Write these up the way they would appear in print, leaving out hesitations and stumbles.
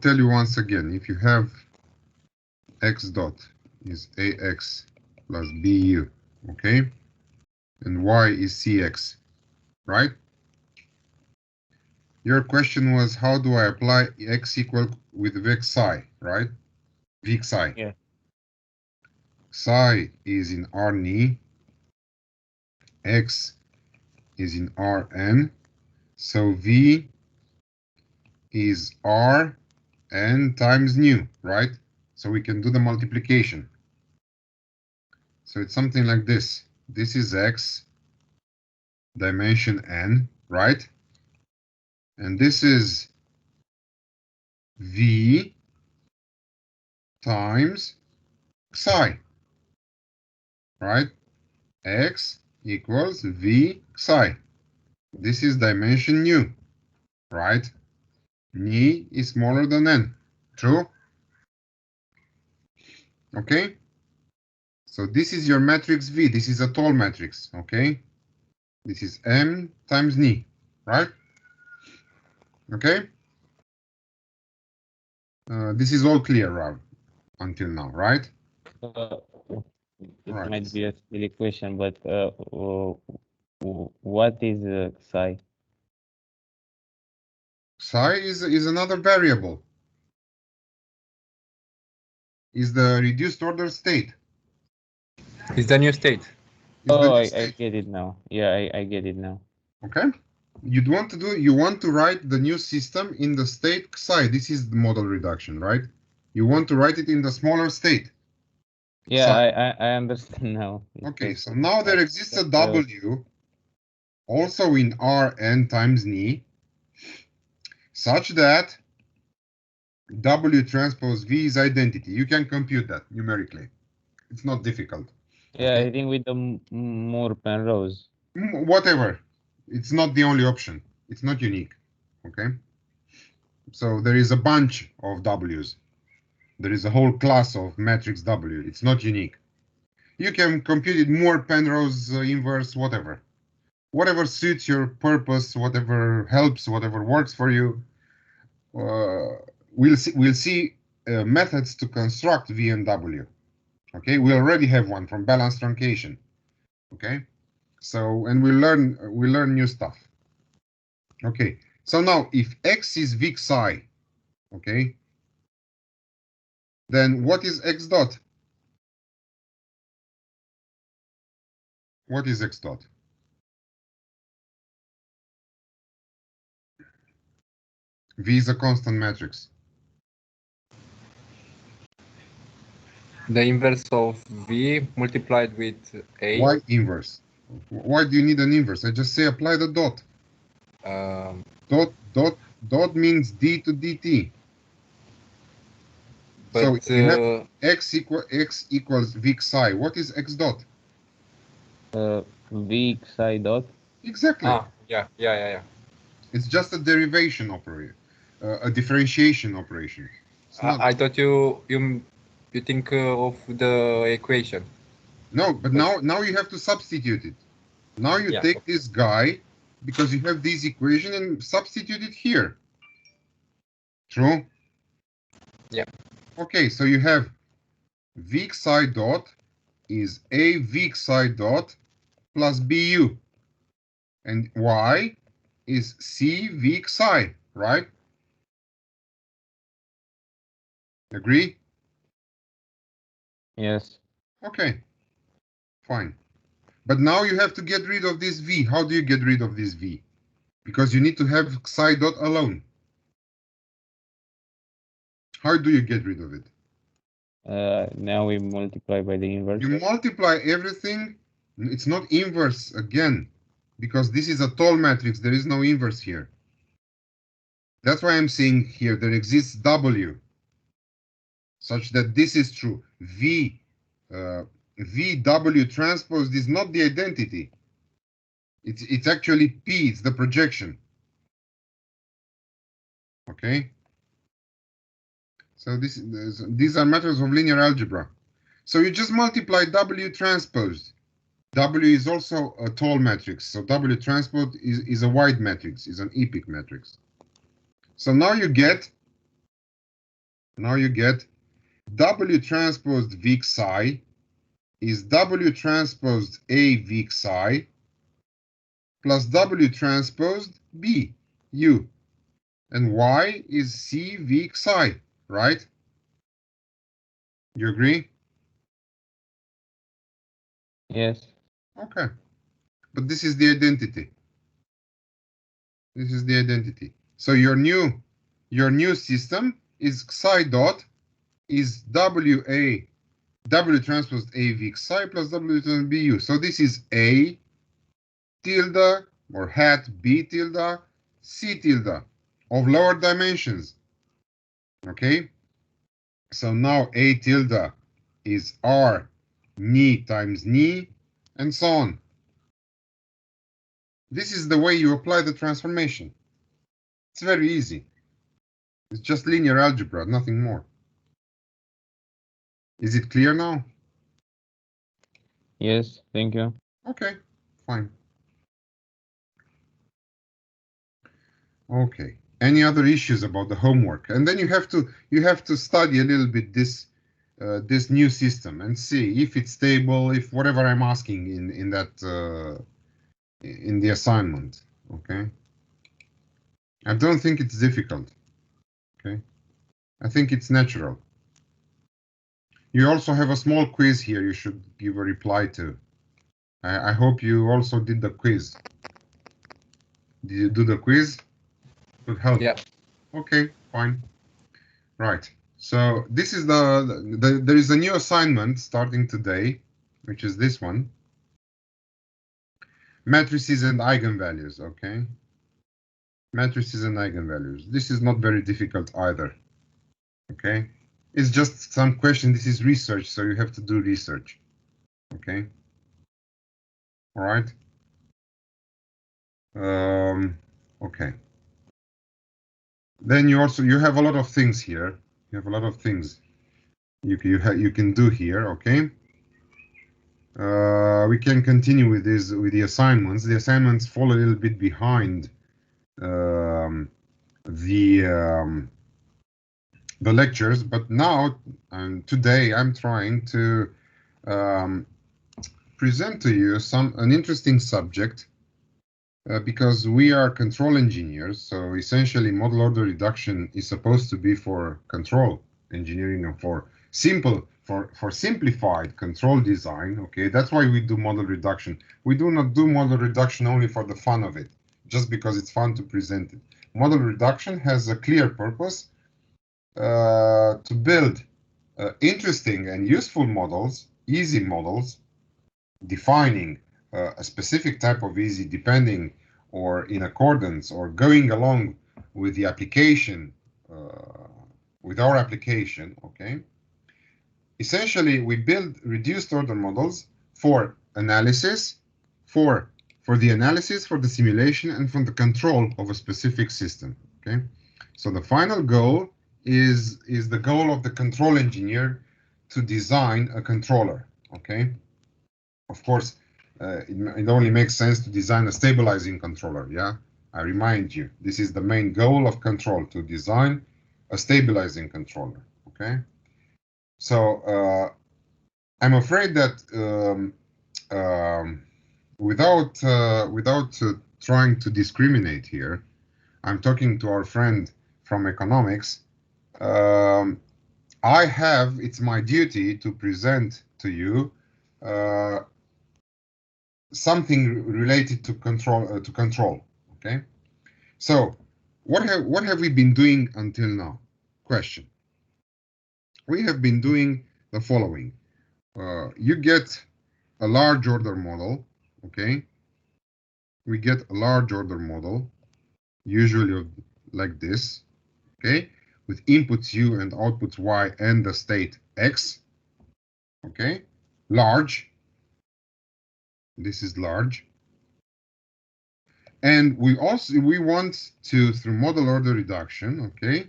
tell you once again, if you have x dot is ax plus bu, okay, and y is cx, right? Your question was, how do I apply x equal with v psi, right? V psi. Yeah. Psi is in Rn, x is in Rn, so V is Rn times nu, right? So we can do the multiplication. So it's something like this. This is x, dimension n, right? And this is V times psi, right? X equals V psi. This is dimension nu, right? Ni is smaller than n, true? Okay? So this is your matrix V. This is a tall matrix, okay? This is M times Ni, right? Okay? This is all clear, Rav, until now, right? It Right. might be a silly question, but what is psi? Psi is another variable. Is the reduced order state. It's the new state. I get it now. Yeah, I get it now. Okay? You want to write the new system in the state psi. This is the model reduction, right? You want to write it in the smaller state. Yeah, I understand now. Okay, so now there exists a W also in Rn times Ni, such that W transpose V is identity. You can compute that numerically. It's not difficult. Yeah, okay? I think with the more Penrose. Whatever. It's not the only option. It's not unique. Okay. So there is a bunch of W's. There is a whole class of matrix W. It's not unique. You can compute it more Penrose inverse, whatever. Whatever suits your purpose, whatever helps, whatever works for you. We'll see methods to construct V and W. Okay, we already have one from balanced truncation. Okay, so and we learn new stuff. Okay, so now if x is V psi, okay, then what is x dot? What is x dot? V is a constant matrix. The inverse of V multiplied with A. Why inverse? Why do you need an inverse? I just say apply the dot. Dot means d to dt. But, so if you have x equals V psi, what is x dot? V psi dot. Exactly. Yeah. It's just a derivation operator, a differentiation operation. I thought you think of the equation. No, but now you have to substitute it. Now you take this guy, because you have this equation, and substitute it here. True? Yeah. Okay, so you have V psi dot is A V psi dot plus BU. And Y is C V psi, right? Agree? Yes. Okay, fine. But now you have to get rid of this V. How do you get rid of this V? Because you need to have psi dot alone. How do you get rid of it? Now we multiply by the inverse. You multiply everything. It's not inverse again, because this is a tall matrix. There is no inverse here. That's why I'm saying here there exists W, such that this is true. VW transpose is not the identity. It's actually P. It's the projection. Okay. So these are matters of linear algebra. So you just multiply W transpose. W is also a tall matrix. So W transpose is a wide matrix, is an epic matrix. So now you get Now you get W transposed V psi is W transposed A V psi plus W transposed B U, and Y is C V psi, right? You agree? Yes. Okay. But this is the identity. This is the identity. So your new system is psi dot is W transpose A V psi plus W transpose B U. So this is A tilde or hat B tilde C tilde of lower dimensions. Okay. So now A tilde is R ni times ni and so on. This is the way you apply the transformation. It's very easy. It's just linear algebra, nothing more. Is it clear now? Yes, thank you. Okay, fine. Okay. Any other issues about the homework? And then you have to study a little bit this new system and see if it's stable, if whatever I'm asking in that in the assignment. Okay. I don't think it's difficult. Okay. I think it's natural. You also have a small quiz here you should give a reply to. I hope you also did the quiz. Did you do the quiz? Could help. Yeah. Okay, fine. Right. So this is there is a new assignment starting today, which is this one. Matrices and eigenvalues, okay? Matrices and eigenvalues. This is not very difficult either, okay? It's just some question. This is research, so you have to do research, okay? All right. Okay. Then you have a lot of things here. You have a lot of things you can do here, okay? We can continue with the assignments. The assignments fall a little bit behind the lectures, but now today I'm trying to present to you an interesting subject because we are control engineers. So essentially, model order reduction is supposed to be for control engineering and for simplified control design. Okay, that's why we do model reduction. We do not do model reduction only for the fun of it, just because it's fun to present it. Model reduction has a clear purpose to build interesting and useful models, easy models, defining a specific type of easy depending or in accordance or going along with the application, with our application, okay? Essentially, we build reduced order models for analysis, for the analysis, for the simulation, and for the control of a specific system, okay? So the final goal is the goal of the control engineer to design a controller, okay? Of course, it only makes sense to design a stabilizing controller, yeah? I remind you, this is the main goal of control, to design a stabilizing controller, okay? So I'm afraid that without trying to discriminate here, I'm talking to our friend from economics. It's my duty to present to you something related to control. Okay. So what have we been doing until now? Question. We have been doing the following. You get a large order model. Okay. We get a large order model, usually like this. Okay, with inputs U and outputs Y and the state X. Okay, large. This is large. And we want to, through model order reduction, okay,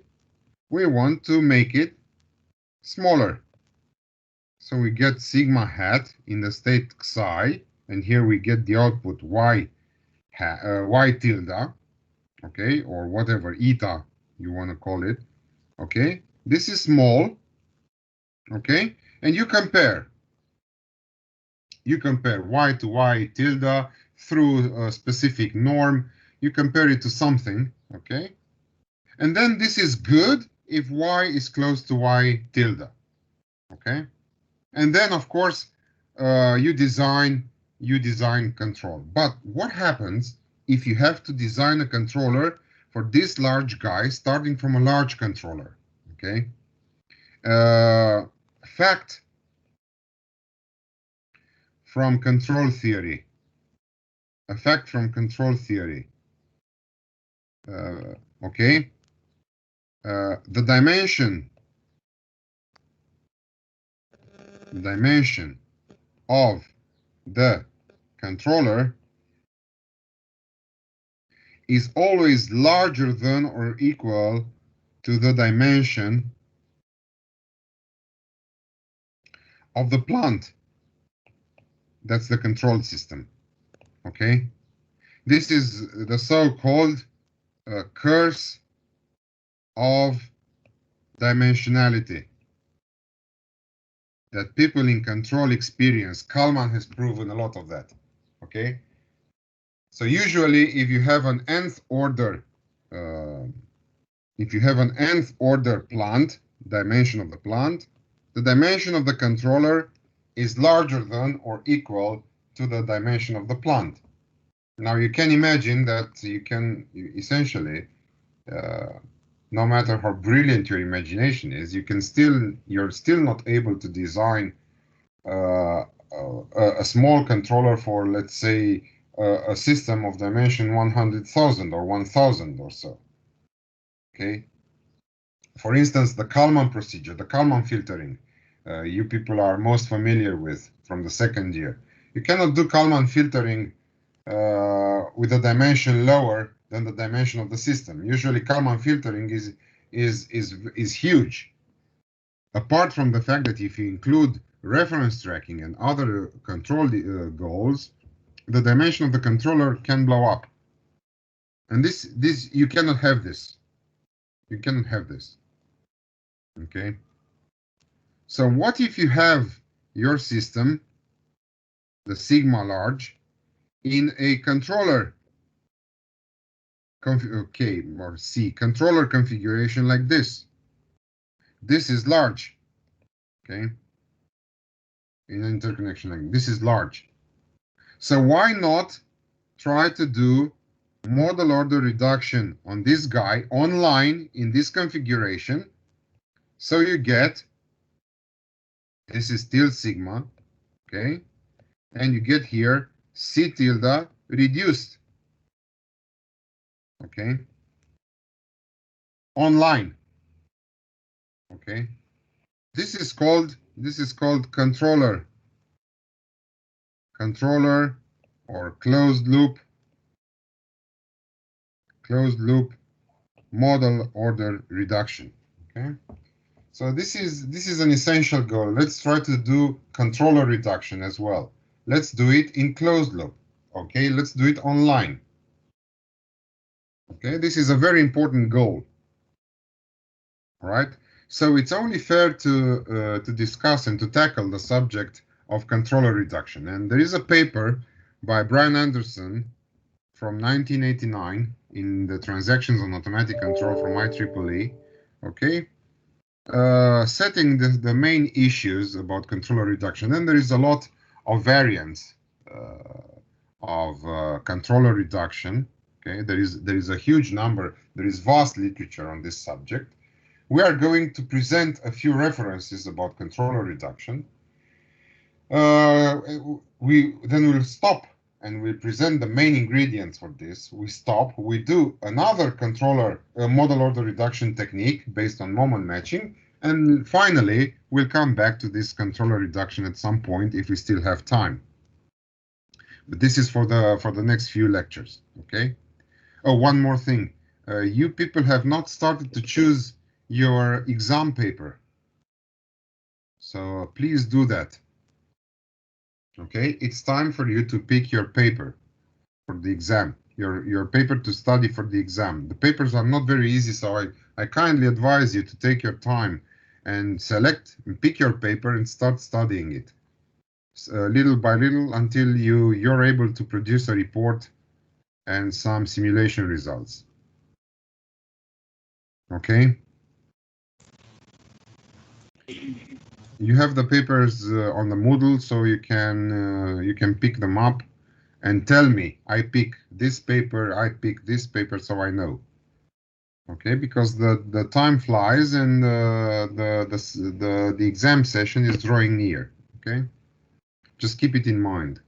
we want to make it smaller. So we get sigma hat in the state psi, and here we get the output Y tilde, okay, or whatever eta you want to call it, okay. This is small, okay? And you compare. You compare y to y tilde through a specific norm. You compare it to something, okay? And then this is good if y is close to y tilde, okay? And then, of course, you design control. But what happens if you have to design a controller for this large guy, starting from a large controller, okay? Fact from control theory. A fact from control theory. Okay. The dimension of the controller is always larger than or equal to the dimension of the plant. That's the control system. Okay. This is the so-called curse of dimensionality that people in control experience. Kalman has proven a lot of that. Okay. So usually, if you have an nth order, plant, dimension of the plant, the dimension of the controller is larger than or equal to the dimension of the plant. Now you can imagine that you can essentially, no matter how brilliant your imagination is, you're still not able to design a small controller for, let's say, a system of dimension 100,000 or 1,000 or so. Okay. For instance, the Kalman procedure, the Kalman filtering, you people are most familiar with from the second year. You cannot do Kalman filtering with a dimension lower than the dimension of the system. Usually, Kalman filtering is huge. Apart from the fact that if you include reference tracking and other control goals, the dimension of the controller can blow up. And this you cannot have this. You cannot have this. Okay. So what if you have your system, the sigma large, in a controller, or C, controller configuration like this? This is large. Okay. In an interconnection like this is large. So why not try to do model order reduction on this guy online in this configuration? So you get, this is still sigma, okay? And you get here C tilde reduced, okay? Online, okay? This is called controller or closed loop model order reduction, okay? So this is an essential goal. Let's try to do controller reduction as well. Let's do it in closed loop, okay? Let's do it online. Okay, this is a very important goal. All right, so it's only fair to discuss and to tackle the subject of controller reduction. And there is a paper by Brian Anderson from 1989 in the Transactions on Automatic Control from IEEE, okay, setting the main issues about controller reduction. And there is a lot of variants of controller reduction. Okay, there is a huge number. There is vast literature on this subject. We are going to present a few references about controller reduction. We'll stop and we present the main ingredients for this. We stop. We do another controller model order reduction technique based on moment matching, and finally we'll come back to this controller reduction at some point if we still have time. But this is for the next few lectures. Okay. Oh, one more thing. You people have not started to choose your exam paper. So please do that. Okay, it's time for you to pick your paper for the exam. your paper to study for the exam. The papers are not very easy, so I kindly advise you to take your time and select and pick your paper and start studying it little by little until you're able to produce a report and some simulation results. Okay. You have the papers on the Moodle, so you can pick them up and tell me, I pick this paper, so I know. Okay, because the time flies and the exam session is drawing near. Okay, just keep it in mind.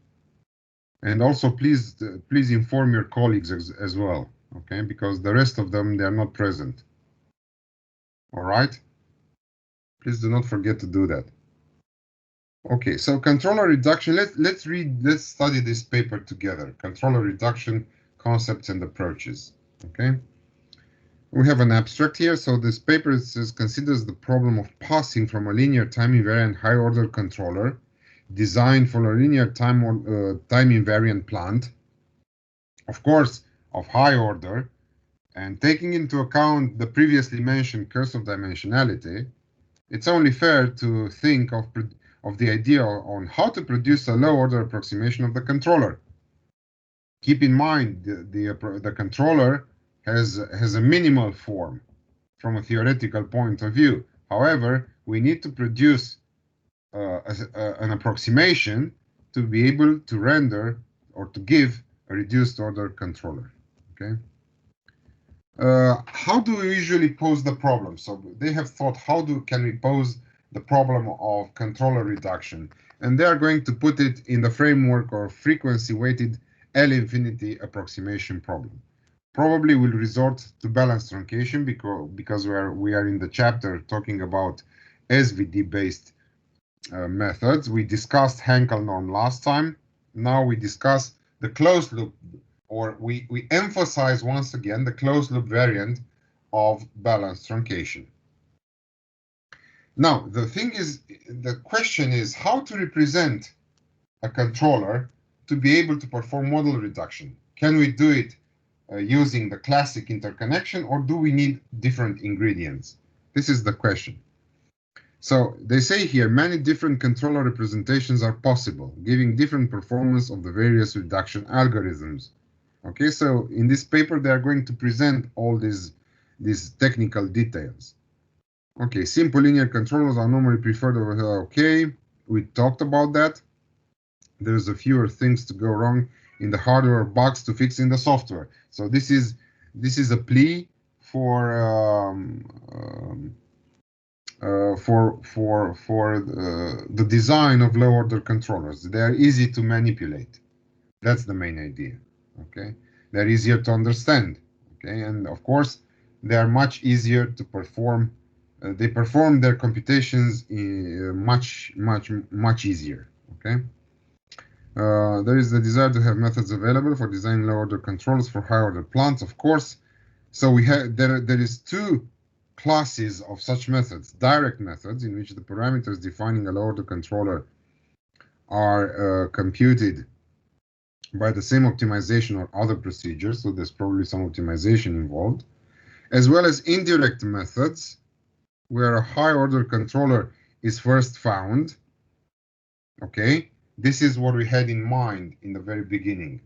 And also, please inform your colleagues as well. Okay, because the rest of them, they are not present. All right. Please do not forget to do that. Okay, so controller reduction. Let's study this paper together. Controller reduction concepts and approaches. Okay. We have an abstract here. So this paper considers the problem of passing from a linear time invariant high order controller designed for a linear time invariant plant, of course, of high order, and taking into account the previously mentioned curse of dimensionality, it's only fair to think of the idea on how to produce a low order approximation of the controller. Keep in mind the controller has a minimal form from a theoretical point of view. However, we need to produce an approximation to be able to render or to give a reduced order controller. Okay. How do we usually pose the problem? So they have thought, can we pose the problem of controller reduction? And they are going to put it in the framework of frequency-weighted L-infinity approximation problem. Probably will resort to balanced truncation because we are in the chapter talking about SVD-based methods. We discussed Hankel norm last time. Now we discuss the closed loop, or we emphasize once again the closed loop variant of balanced truncation. Now, the question is how to represent a controller to be able to perform model reduction. Can we do it using the classic interconnection, or do we need different ingredients? This is the question. So they say here many different controller representations are possible, giving different performance of the various reduction algorithms. Okay, so in this paper they are going to present all these technical details. Okay, simple linear controllers are normally preferred over here. Okay, we talked about that. There's a fewer things to go wrong in the hardware, bugs to fix in the software. So this is a plea for the design of low order controllers. They are easy to manipulate. That's the main idea. Okay, they're easier to understand. Okay, and of course they are much easier to perform. They perform their computations much easier. Okay. There is the desire to have methods available for designing low order controllers for high order plants, of course. So we have there is two classes of such methods: direct methods, in which the parameters defining a low order controller are computed by the same optimization or other procedures, so there's probably some optimization involved, as well as indirect methods, where a high order controller is first found. Okay, this is what we had in mind in the very beginning.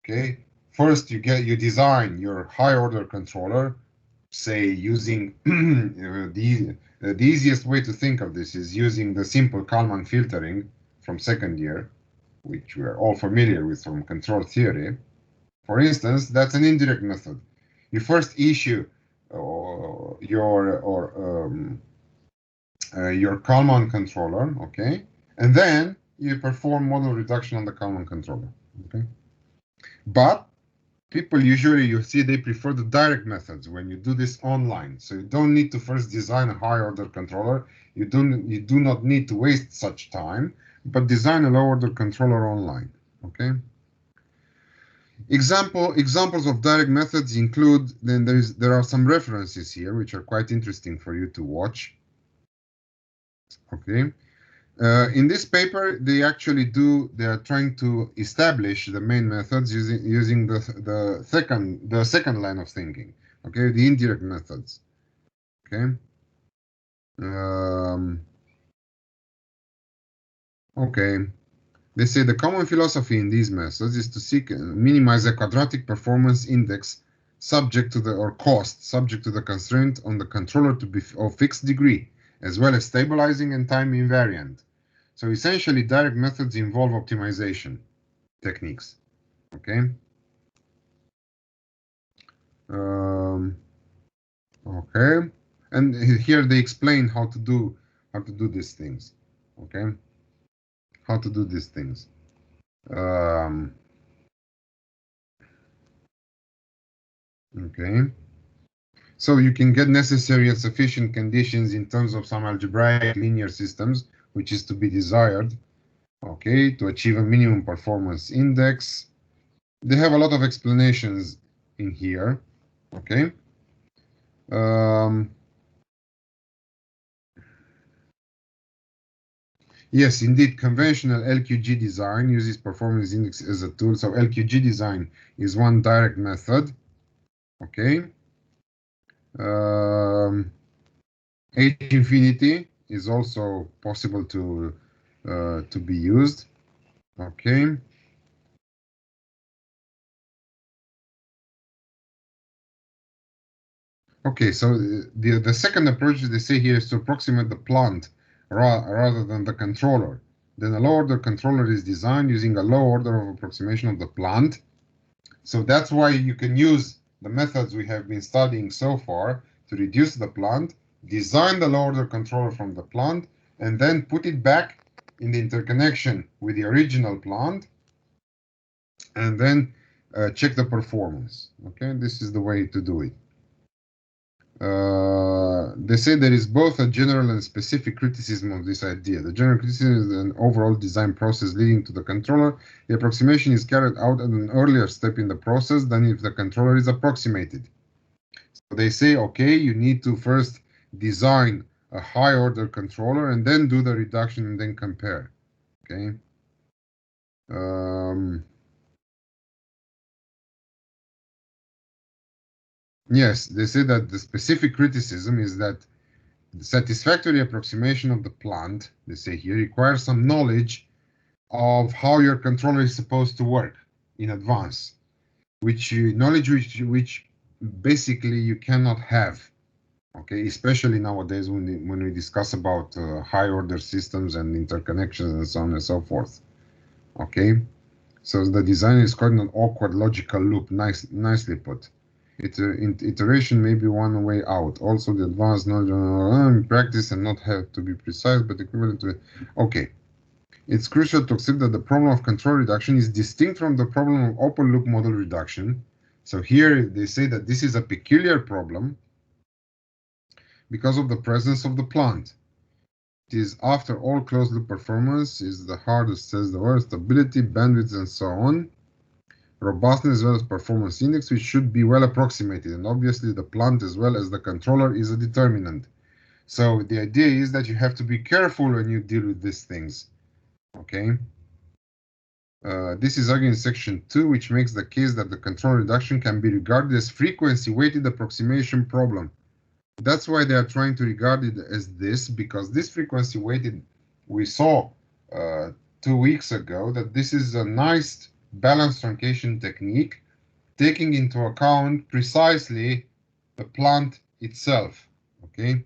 Okay, first you design your high order controller, say using the easiest way to think of this is using the simple Kalman filtering from second year, which we are all familiar with from control theory. For instance, that's an indirect method. You first issue your Kalman controller, okay, and then you perform model reduction on the Kalman controller, okay. But people usually, you see, they prefer the direct methods when you do this online. So you don't need to first design a high order controller. You do not need to waste such time, but design a low order controller online. Okay. Examples of direct methods include, then there are some references here which are quite interesting for you to watch. Okay. In this paper, they actually they are trying to establish the main methods using the second line of thinking. Okay, the indirect methods. Okay. Okay. They say the common philosophy in these methods is to seek minimize a quadratic performance index subject to cost subject to the constraint on the controller to be of fixed degree, as well as stabilizing and time invariant. So essentially, direct methods involve optimization techniques. Okay. Okay. And here they explain how to do these things. Okay. How to do these things. Okay. So you can get necessary and sufficient conditions in terms of some algebraic linear systems, which is to be desired, okay, to achieve a minimum performance index. They have a lot of explanations in here, okay. Yes, indeed, conventional LQG design uses performance index as a tool. So LQG design is one direct method, okay. H infinity is also possible to be used. Okay. Okay, so the second approach they say here is to approximate the plant rather than the controller. Then a low order controller is designed using a low order of approximation of the plant. So that's why you can use the methods we have been studying so far to reduce the plant, design the low order controller from the plant, and then put it back in the interconnection with the original plant, and then check the performance. Okay, this is the way to do it. They say there is both a general and specific criticism of this idea. The general criticism is an overall design process leading to the controller. The approximation is carried out at an earlier step in the process than if the controller is approximated. So they say, okay, you need to first design a high order controller and then do the reduction and then compare. Okay. Yes, they say that the specific criticism is that the satisfactory approximation of the plant, they say here, requires some knowledge of how your controller is supposed to work in advance, which basically you cannot have, okay, especially nowadays when we discuss about high order systems and interconnections and so on and so forth. Okay, so the design is quite an awkward logical loop. Nicely put. Iteration may be one way out. Also, the advanced knowledge in practice and not have to be precise, but equivalent to it. Okay. It's crucial to accept that the problem of control reduction is distinct from the problem of open loop model reduction. So here they say that this is a peculiar problem because of the presence of the plant. It is, after all, closed loop performance is the hardest, says the word, stability, bandwidth, and so on. Robustness as well as performance index, which should be well approximated, and obviously the plant as well as the controller is a determinant. So the idea is that you have to be careful when you deal with these things. Okay. This is argued in section 2, which makes the case that the control reduction can be regarded as frequency-weighted approximation problem. That's why they are trying to regard it as this, because this frequency-weighted, we saw 2 weeks ago that this is a nice balanced truncation technique, taking into account precisely the plant itself. Okay.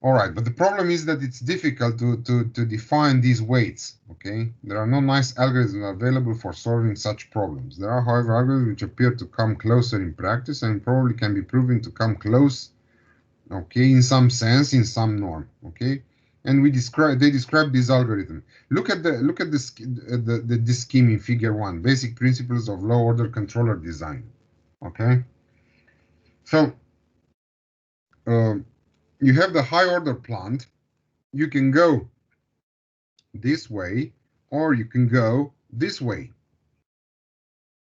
All right, but the problem is that it's difficult to define these weights. Okay, there are no nice algorithms available for solving such problems. There are, however, algorithms which appear to come closer in practice and probably can be proven to come close. Okay, in some sense, in some norm. Okay. And they describe this algorithm. Look at this scheme in Figure 1, basic principles of low order controller design. Okay, so you have the high order plant. You can go this way, or you can go this way.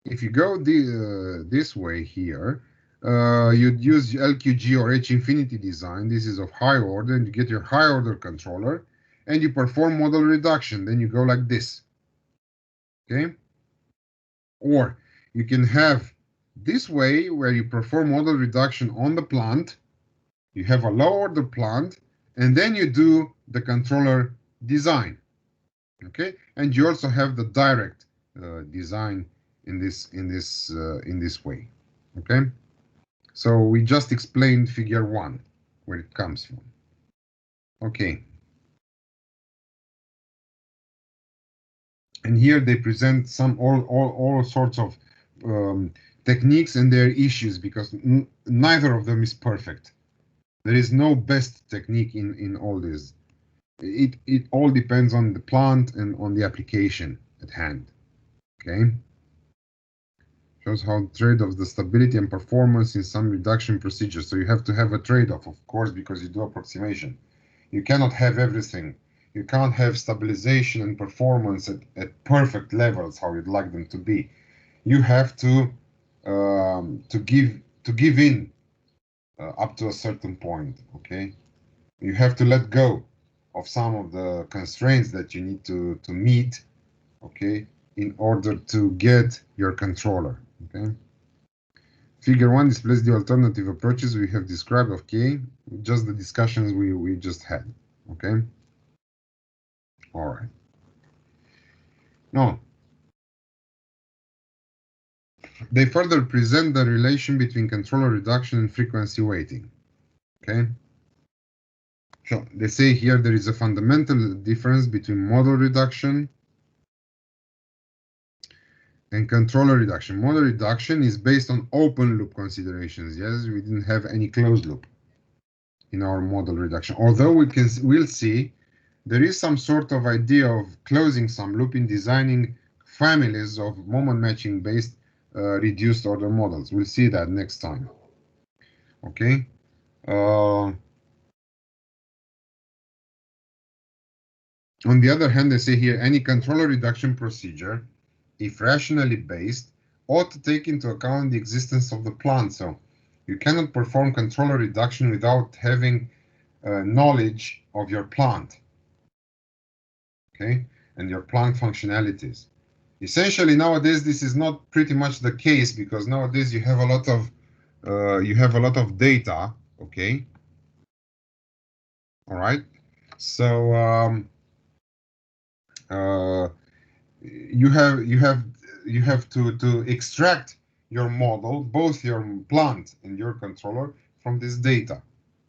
If you go this way here, you'd use LQG or H infinity design. This is of high order, and you get your high order controller, and you perform model reduction. Then you go like this. Okay? Or you can have this way where you perform model reduction on the plant. You have a low order plant, and then you do the controller design. Okay, and you also have the direct design in this way. Okay, so we just explained figure 1 where it comes from. Okay, and here they present some all sorts of techniques and their issues, because neither of them is perfect. There is no best technique in all this. It all depends on the plant and on the application at hand. Okay, shows how trade-off the stability and performance in some reduction procedures. So you have to have a trade-off, of course, because you do approximation. You cannot have everything. You can't have stabilization and performance at perfect levels how you'd like them to be. You have to give in up to a certain point. Okay, you have to let go of some of the constraints that you need to meet, okay, in order to get your controller. Okay, figure 1 displays the alternative approaches we have described. Okay, just the discussions we just had. Okay, all right. Now they further present the relation between controller reduction and frequency weighting. Okay, so they say here there is a fundamental difference between model reduction and controller reduction. Model reduction is based on open loop considerations. Yes, we didn't have any closed loop in our model reduction. Although we'll see there is some sort of idea of closing some loop in designing families of moment matching based reduced order models. We'll see that next time. Okay. On the other hand, they say here any controller reduction procedure, if rationally based, ought to take into account the existence of the plant. So you cannot perform controller reduction without having knowledge of your plant, okay, and your plant functionalities. Essentially, nowadays this is not pretty much the case, because nowadays you have a lot of data, okay, all right. So you have to extract your model, both your plant and your controller, from this data.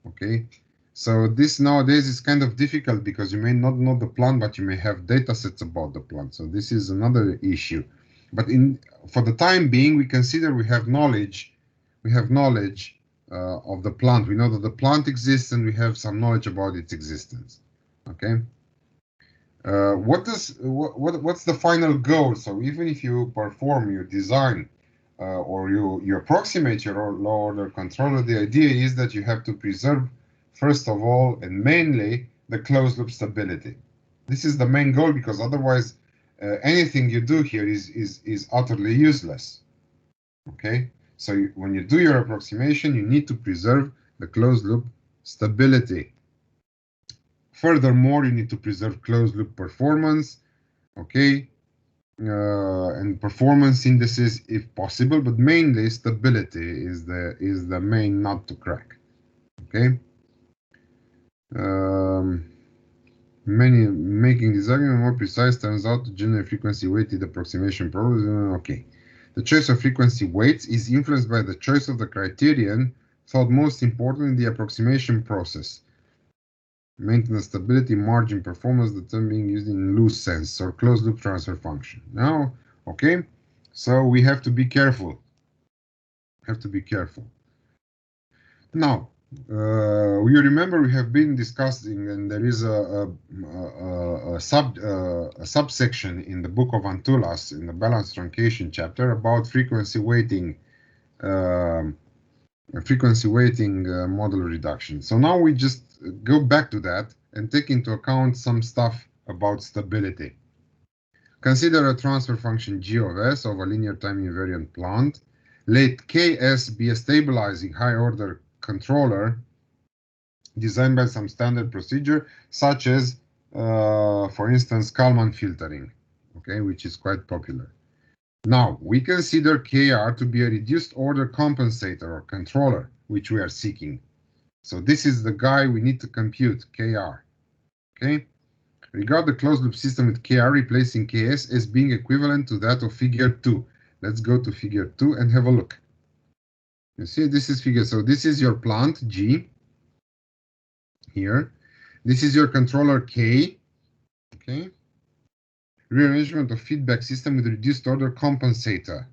Okay, so this nowadays is kind of difficult because you may not know the plant, but you may have data sets about the plant. So this is another issue. But for the time being, we consider we have knowledge. We have knowledge of the plant. We know that the plant exists, and we have some knowledge about its existence. Okay. What's the final goal? So even if you perform your design or you approximate your low order controller, the idea is that you have to preserve, first of all and mainly, the closed loop stability. This is the main goal, because otherwise anything you do here is utterly useless. Okay, so when you do your approximation, you need to preserve the closed loop stability. Furthermore, you need to preserve closed loop performance, okay, and performance indices if possible, but mainly stability is the main nut to crack. Okay. Making this argument more precise turns out to generate frequency weighted approximation problems. Okay. The choice of frequency weights is influenced by the choice of the criterion thought most important in the approximation process. Maintenance stability, margin performance, the term being used in loose sense, or closed loop transfer function. Now, okay, so we have to be careful. Now, you remember we have been discussing, and there is a subsection in the book of Antulas in the balanced truncation chapter about frequency weighting. Model reduction. So now we just go back to that and take into account some stuff about stability. Consider a transfer function g of s of a linear time invariant plant let KS be a stabilizing high-order controller designed by some standard procedure, such as, for instance, Kalman filtering, okay, which is quite popular. Now, we consider KR to be a reduced order compensator or controller, which we are seeking. So this is the guy we need to compute, KR, okay? Regard the closed loop system with KR replacing KS as being equivalent to that of figure 2. Let's go to figure 2 and have a look. You see, this is figure, so this is your plant, G, here. This is your controller, K, okay? Rearrangement of feedback system with reduced order compensator,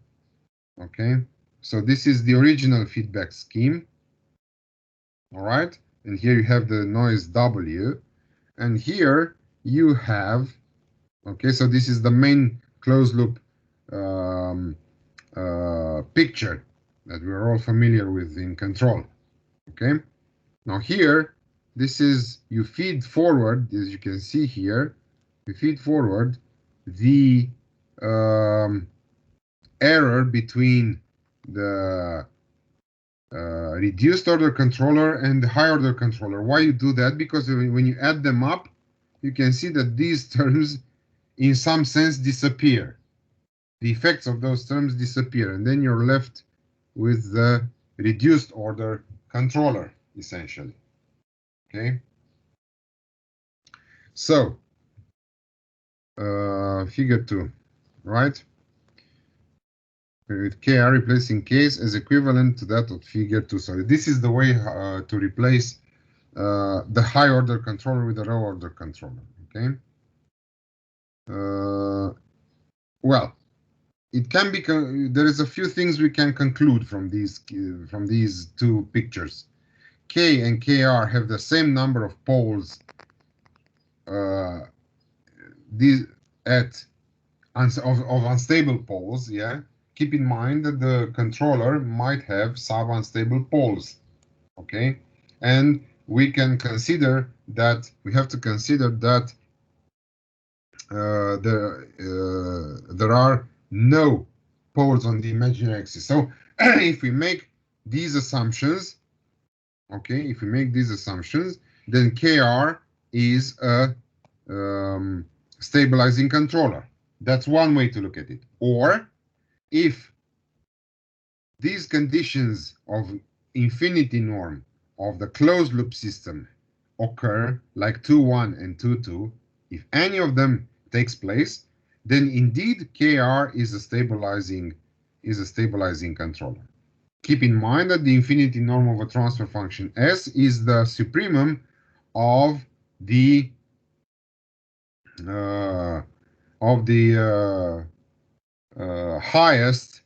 okay? So this is the original feedback scheme, all right? And here you have the noise W, and here you have, okay, so this is the main closed loop picture that we're all familiar with in control, okay? Now here, this is, you feed forward, as you can see here, you feed forward the error between the reduced order controller and the high order controller. Why you do that? Because when you add them up, you can see that these terms in some sense disappear. The effects of those terms disappear, and then you're left with the reduced order controller, essentially. Okay. So, figure 2, right? With KR replacing Ks as equivalent to that of figure 2. So this is the way to replace the high order controller with the low order controller. Okay. Well, it can be. There is a few things we can conclude from these two pictures. K and KR have the same number of poles. These of unstable poles. Yeah. Keep in mind that the controller might have sub-unstable poles, okay? And we can consider that, we have to consider that there are no poles on the imaginary axis. So if we make these assumptions, okay, if we make these assumptions, then KR is a stabilizing controller. That's one way to look at it. Or if these conditions of infinity norm of the closed loop system occur, like 2.1 and 2.2, if any of them takes place, then indeed KR is a stabilizing controller. Keep in mind that the infinity norm of a transfer function S is the supremum of the highest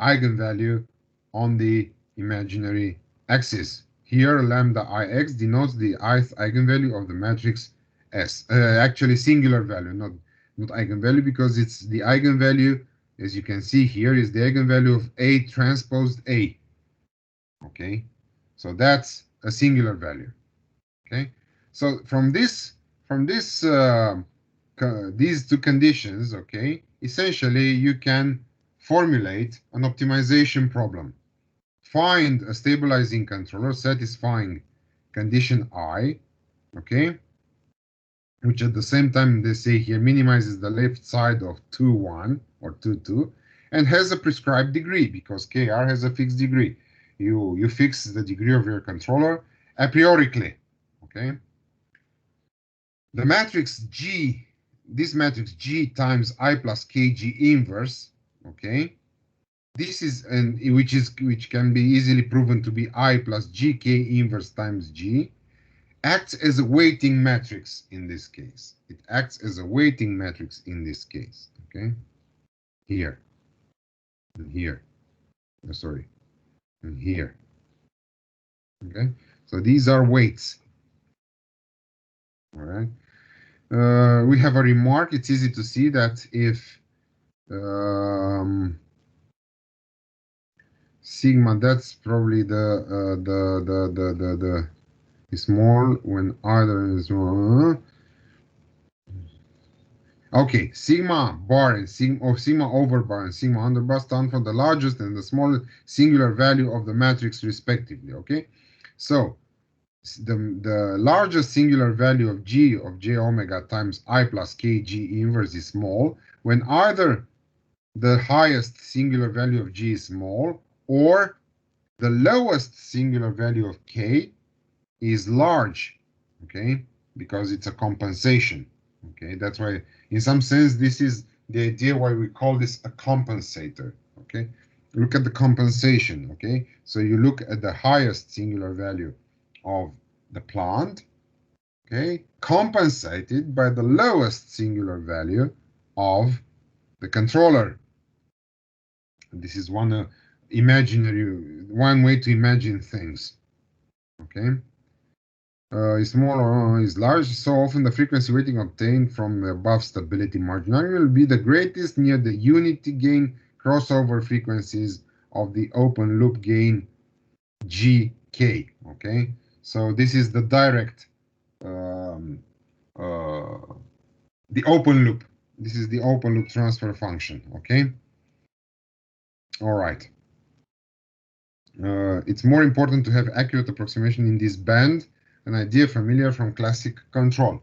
eigenvalue on the imaginary axis. Here, lambda ix denotes the ith eigenvalue of the matrix S. Actually, singular value, not eigenvalue, because it's the eigenvalue, as you can see here, is the eigenvalue of A transposed A. Okay, so that's a singular value. Okay, so from these two conditions, okay, essentially you can formulate an optimization problem. Find a stabilizing controller satisfying condition I, okay, which at the same time they say here minimizes the left side of 2.1 or 2.2 and has a prescribed degree, because KR has a fixed degree. You fix the degree of your controller a priorically, okay? The matrix G, this matrix G times I plus KG inverse, okay? This is which can be easily proven to be I plus GK inverse times G, acts as a weighting matrix in this case. It acts as a weighting matrix in this case, okay? Here, and here, sorry, and here, okay? So these are weights, all right? We have a remark. It's easy to see that if sigma, that's probably the small when either is small. Okay, sigma bar and sigma over bar and sigma under bar stand for the largest and the smallest singular value of the matrix respectively. Okay, so the largest singular value of G of J omega times I plus KG inverse is small when either the highest singular value of G is small or the lowest singular value of K is large, okay, because it's a compensation. Okay, that's why, in some sense, this is the idea why we call this a compensator. Okay, look at the compensation. Okay, so you look at the highest singular value of the plant, okay, compensated by the lowest singular value of the controller. This is one one way to imagine things. Okay. Is small or is large, so often the frequency weighting obtained from the above stability margin will be the greatest near the unity gain crossover frequencies of the open loop gain GK. Okay, so this is the direct, um, uh, the open loop. This is the open loop transfer function. Okay, all right. It's more important to have accurate approximation in this band, an idea familiar from classic control.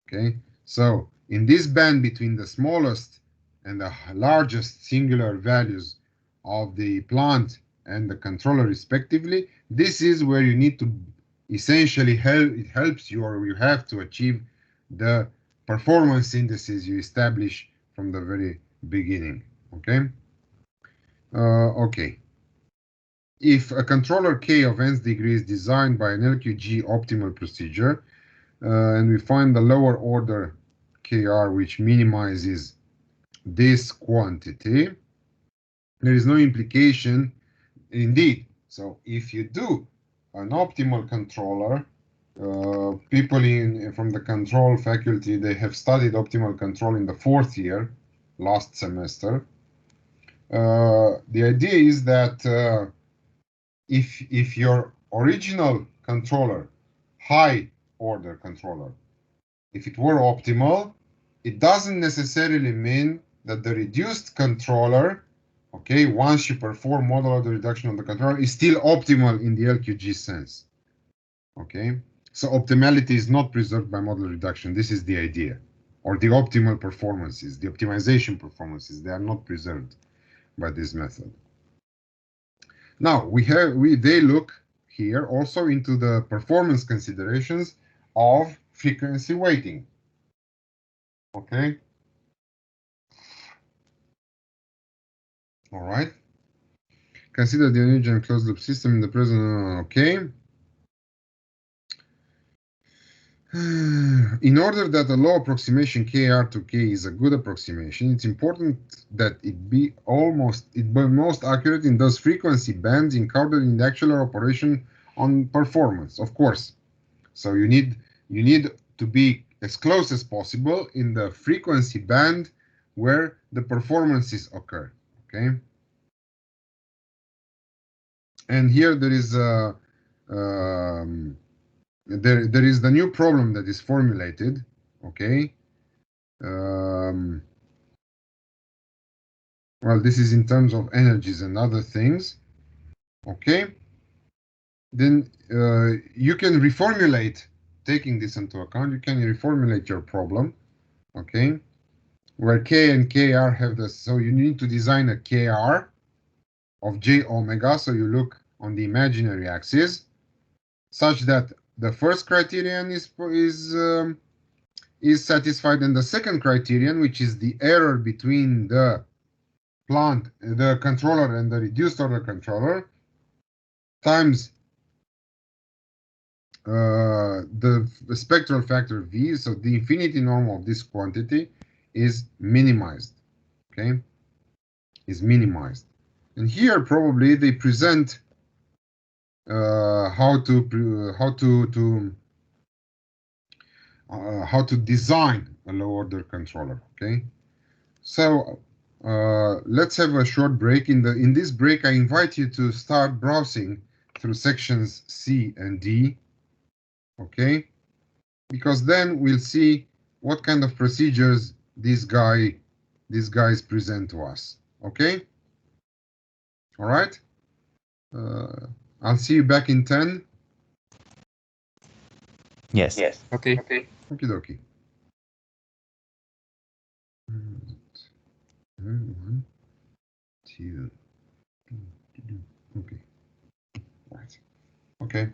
Okay, so in this band between the smallest and the largest singular values of the plant and the controller respectively, this is where you need to essentially it helps you, or you have to achieve the performance indices you establish from the very beginning. Okay. Okay. If a controller K of nth degree is designed by an LQG optimal procedure, and we find the lower order KR which minimizes this quantity, there is no implication indeed. So if you do an optimal controller, people from the control faculty, they have studied optimal control in the 4th year, last semester. The idea is that if your original controller, high order controller, if it were optimal, it doesn't necessarily mean that the reduced controller, okay, once you perform modular reduction on the controller, is still optimal in the LQG sense. Okay, so optimality is not preserved by modular reduction. This is the idea, or the optimal performances, the optimization performances, they are not preserved by this method. Now they look here also into the performance considerations of frequency weighting. Okay. All right. Consider the original closed loop system in the present. Okay. In order that a low approximation KR to K is a good approximation, it's important that it be most accurate in those frequency bands encoded in the actual operation on performance, of course. So you need to be as close as possible in the frequency band where the performances occur. Okay. And here there is a there is the new problem that is formulated. Okay. Well, this is in terms of energies and other things. Okay. Then you can reformulate, taking this into account, you can reformulate your problem. Okay. Where K and KR have this, so you need to design a KR of J omega, so you look on the imaginary axis, such that the first criterion is satisfied, and the second criterion, which is the error between the controller and the reduced order controller, times the spectral factor V, so the infinity norm of this quantity is minimized. Okay, is minimized. And here probably they present how to design a low order controller. Okay, so let's have a short break. In this break, I invite you to start browsing through sections C and D. Okay, because then we'll see what kind of procedures these guys present to us. Okay. All right. I'll see you back in 10. Yes. Okay. Okie dokie. 1, 2. Okay. Right. Okay.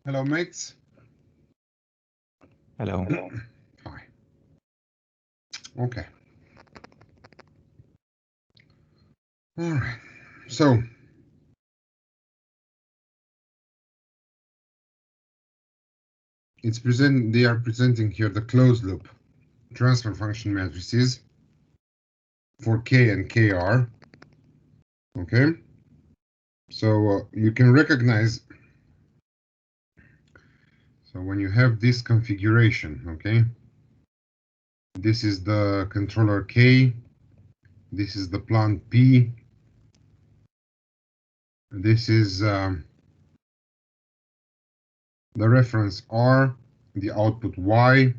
Hello, mates. Hello. Hi. Okay. All right. So they are presenting here the closed loop transfer function matrices for K and KR. Okay. So you can recognize. So when you have this configuration, okay, this is the controller K, this is the plant P, this is the reference R, the output Y.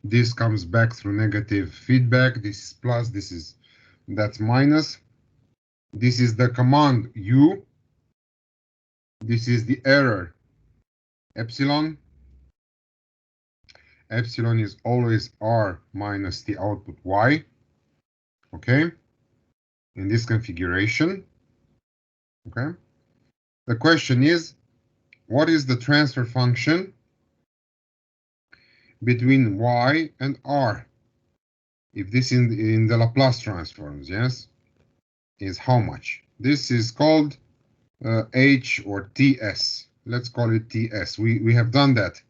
This comes back through negative feedback. This is plus, that's minus. This is the command U. This is the error epsilon. Epsilon is always R minus the output Y. Okay. In this configuration. Okay. The question is, what is the transfer function between Y and R? If this in the Laplace transforms, yes, is how much? This is called H or TS. Let's call it TS. We have done that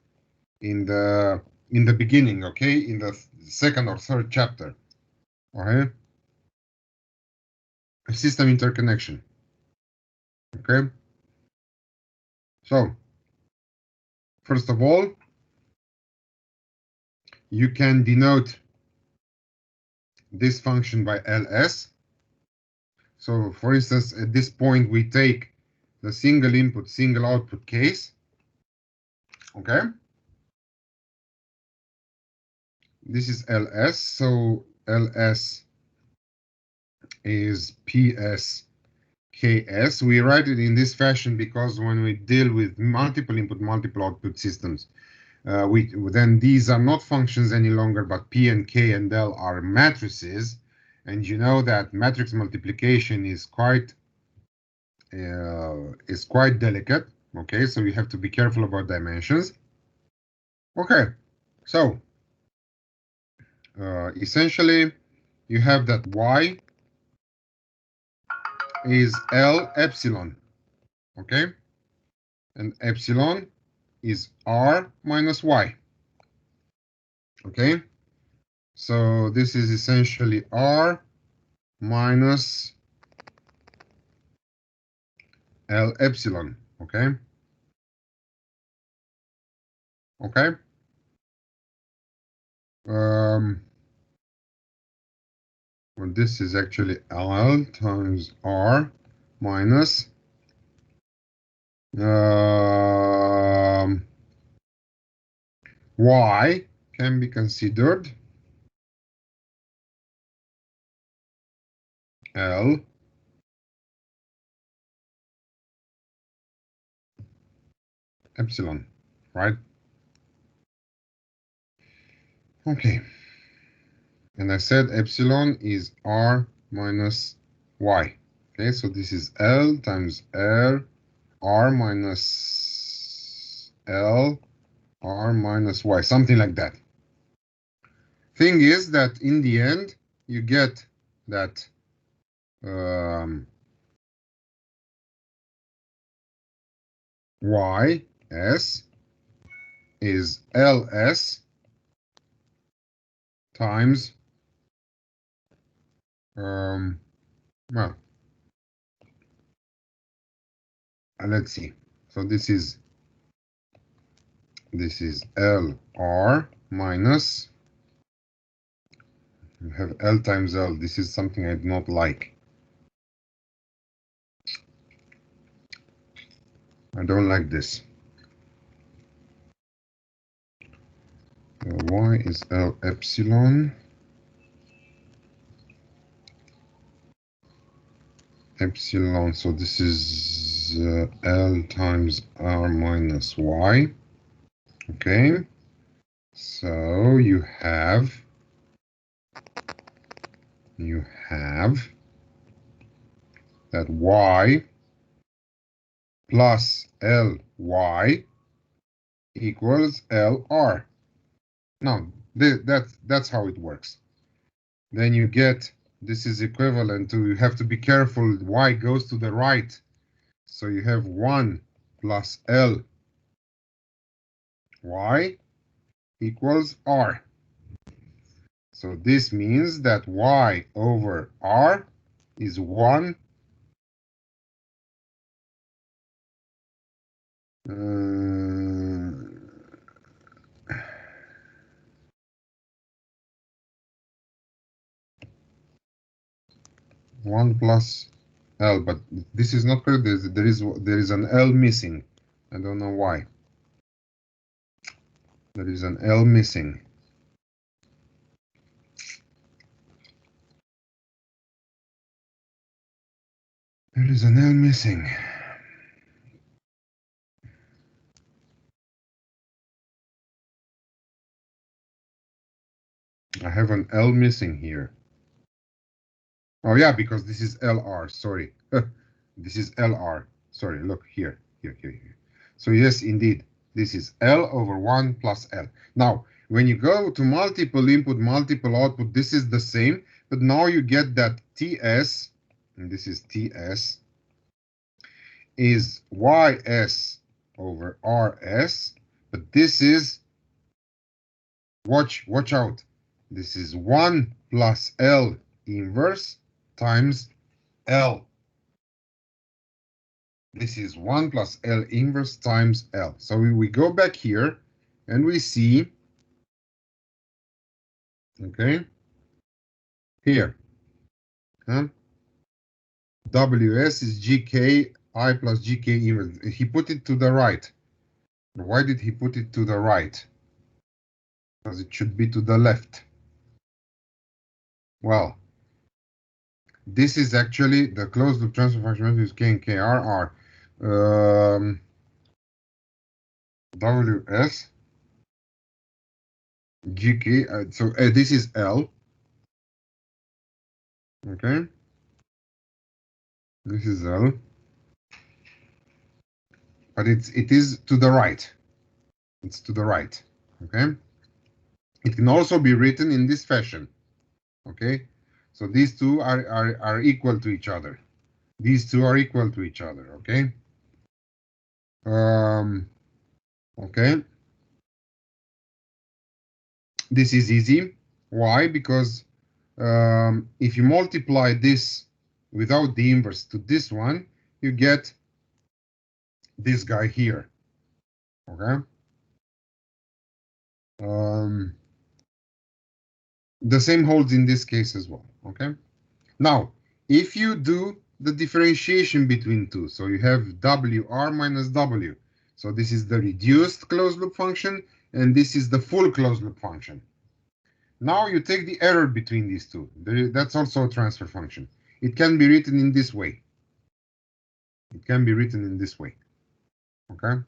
in the beginning, okay, in the second or third chapter. Okay, system interconnection. Okay, so first of all, you can denote this function by LS. So for instance, at this point, we take the single input, single output case. Okay. This is LS. So LS is PS KS. We write it in this fashion because when we deal with multiple input, multiple output systems, then these are not functions any longer, but P and K and L are matrices. And you know that matrix multiplication is quite delicate. Okay, so you have to be careful about dimensions. Okay, so essentially you have that Y is L epsilon. Okay, and epsilon is R minus Y. Okay, so this is essentially R minus L epsilon. Okay. Okay. Well, this is actually L times R minus Y can be considered L epsilon, right? Okay. And I said epsilon is R minus Y. Okay, so this is L times R minus L R minus Y, something like that. Thing is that in the end, you get that YS is LS times, well, let's see. So this is LR minus, you have L times L. This is something I do not like. I don't like this. Y is L epsilon. Epsilon, so this is L times R minus Y. Okay, so you have that Y plus Ly equals Lr. Now, that's how it works. Then you get, this is equivalent to, you have to be careful, y goes to the right. So you have 1 plus Ly equals R. So this means that y over R is 1 1 plus L, but this is not correct. There is an L missing. I don't know why. There is an L missing. There is an L missing. I have an L missing here. Oh yeah, because this is LR, sorry. This is LR. Sorry, look here. So yes, indeed, this is L over 1 plus L. Now, when you go to multiple input, multiple output, this is the same, but now you get that TS, and this is TS, is YS over RS, but this is, watch out, this is 1 plus L inverse times L. This is 1 plus L inverse times L. So we go back here and we see, okay, here, WS is GK I plus GK inverse. He put it to the right. Why did he put it to the right? Because it should be to the left. Well, this is actually the closed loop transfer function with K and KR are WS GK. So this is L. Okay. This is L. But it is to the right. It's to the right. Okay. It can also be written in this fashion. Okay. So these two are equal to each other. These two are equal to each other. Okay. Okay. This is easy. Why? Because if you multiply this without the inverse to this one, you get this guy here. Okay. The same holds in this case as well. Okay. Now, if you do the differentiation between two, so you have WR minus W. So this is the reduced closed loop function, and this is the full closed loop function. Now you take the error between these two. That's also a transfer function. It can be written in this way. It can be written in this way. Okay?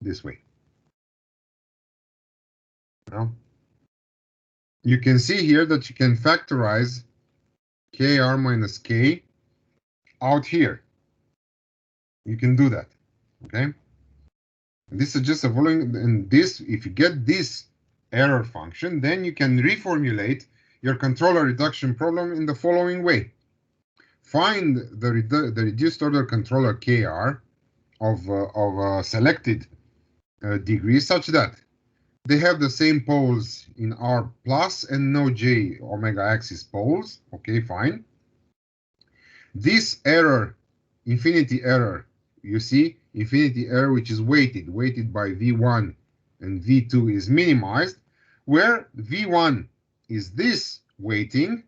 This way. Now, you can see here that you can factorize KR minus K out here. You can do that. Okay? This is just a following, and this, if you get this error function, then you can reformulate your controller reduction problem in the following way. Find the reduced order controller KR of a selected degree such that they have the same poles in R plus and no J omega axis poles. Okay, fine. This error, infinity error, you see, infinity error which is weighted by V1 and V2 is minimized, where V1 is this weighting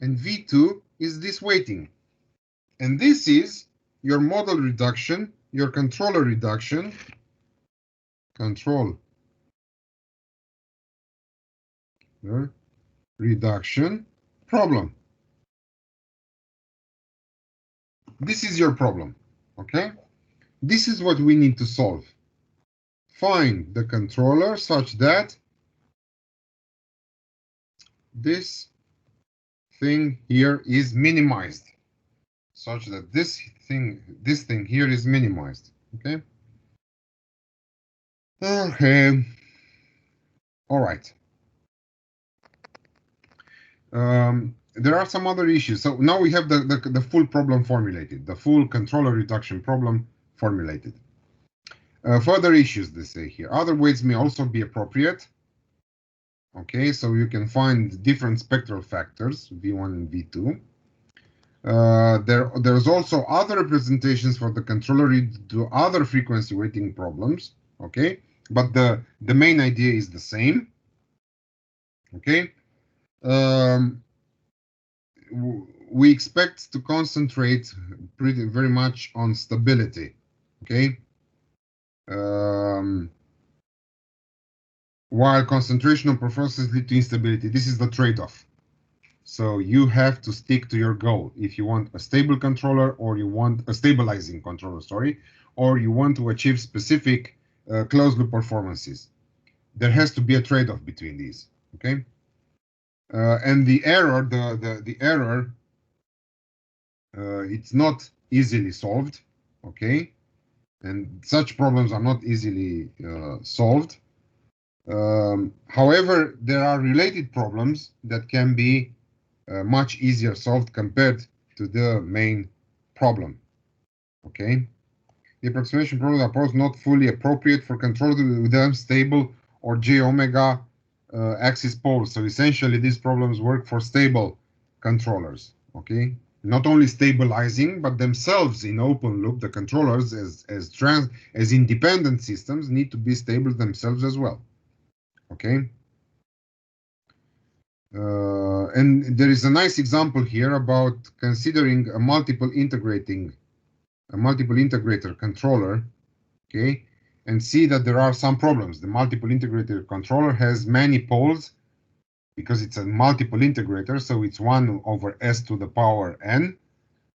and V2 is this weighting. And this is your model reduction, your controller reduction, reduction problem. This is your problem, okay? This is what we need to solve. Find the controller such that this thing here is minimized. such that this thing here is minimized. Okay. Okay. All right. There are some other issues. So now we have the full problem formulated, the full controller reduction problem formulated. Further issues, they say here. Other weights may also be appropriate. Okay, so you can find different spectral factors, V1 and V2. There's also other representations for the controller to other frequency weighting problems. Okay, but the main idea is the same. Okay. We expect to concentrate very much on stability. Okay. While concentration on performances lead to instability, this is the trade-off. So you have to stick to your goal. If you want a stable controller, or you want a stabilizing controller, sorry, or you want to achieve specific closed loop performances, there has to be a trade-off between these. Okay. And the error, the error, it's not easily solved. Okay. And such problems are not easily solved. However, there are related problems that can be much easier solved compared to the main problem. Okay. The approximation problems are posed not fully appropriate for control with unstable or J omega axis poles. So essentially, these problems work for stable controllers. Okay. Not only stabilizing, but themselves in open loop, the controllers as independent systems need to be stable themselves as well. Okay. And there is a nice example here about considering a multiple integrator controller. Okay. And see that there are some problems. The multiple integrator controller has many poles because it's a multiple integrator, so it's 1 over s to the power n.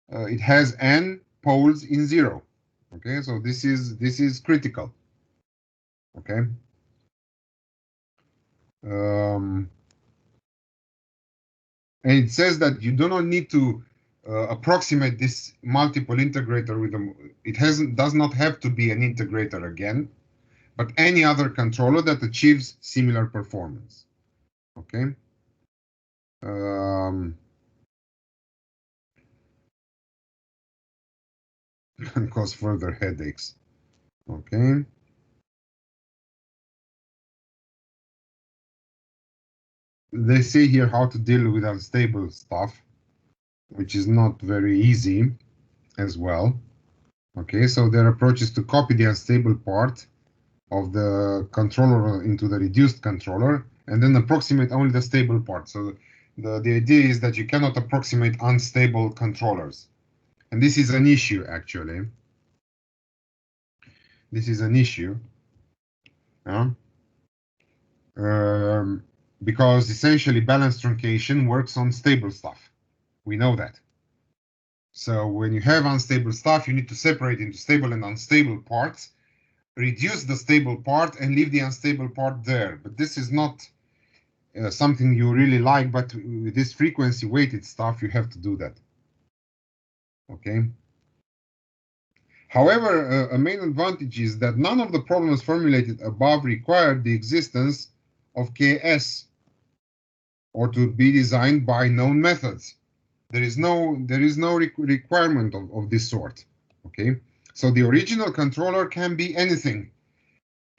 It has n poles in 0. Okay, so this is critical. Okay. And it says that you do not need to approximate this multiple integrator with does not have to be an integrator again, but any other controller that achieves similar performance. Okay. Can cause further headaches. Okay. They say here how to deal with unstable stuff, which is not very easy as well. Okay, so their approach is to copy the unstable part of the controller into the reduced controller and then approximate only the stable part. So the idea is that you cannot approximate unstable controllers. And this is an issue, actually. This is an issue. Because essentially balanced truncation works on stable stuff. We know that. So when you have unstable stuff, you need to separate into stable and unstable parts, reduce the stable part and leave the unstable part there. But this is not something you really like, but with this frequency weighted stuff, you have to do that. Okay. However, a main advantage is that none of the problems formulated above require the existence of KS or to be designed by known methods. There is no requirement of this sort. Okay, so the original controller can be anything.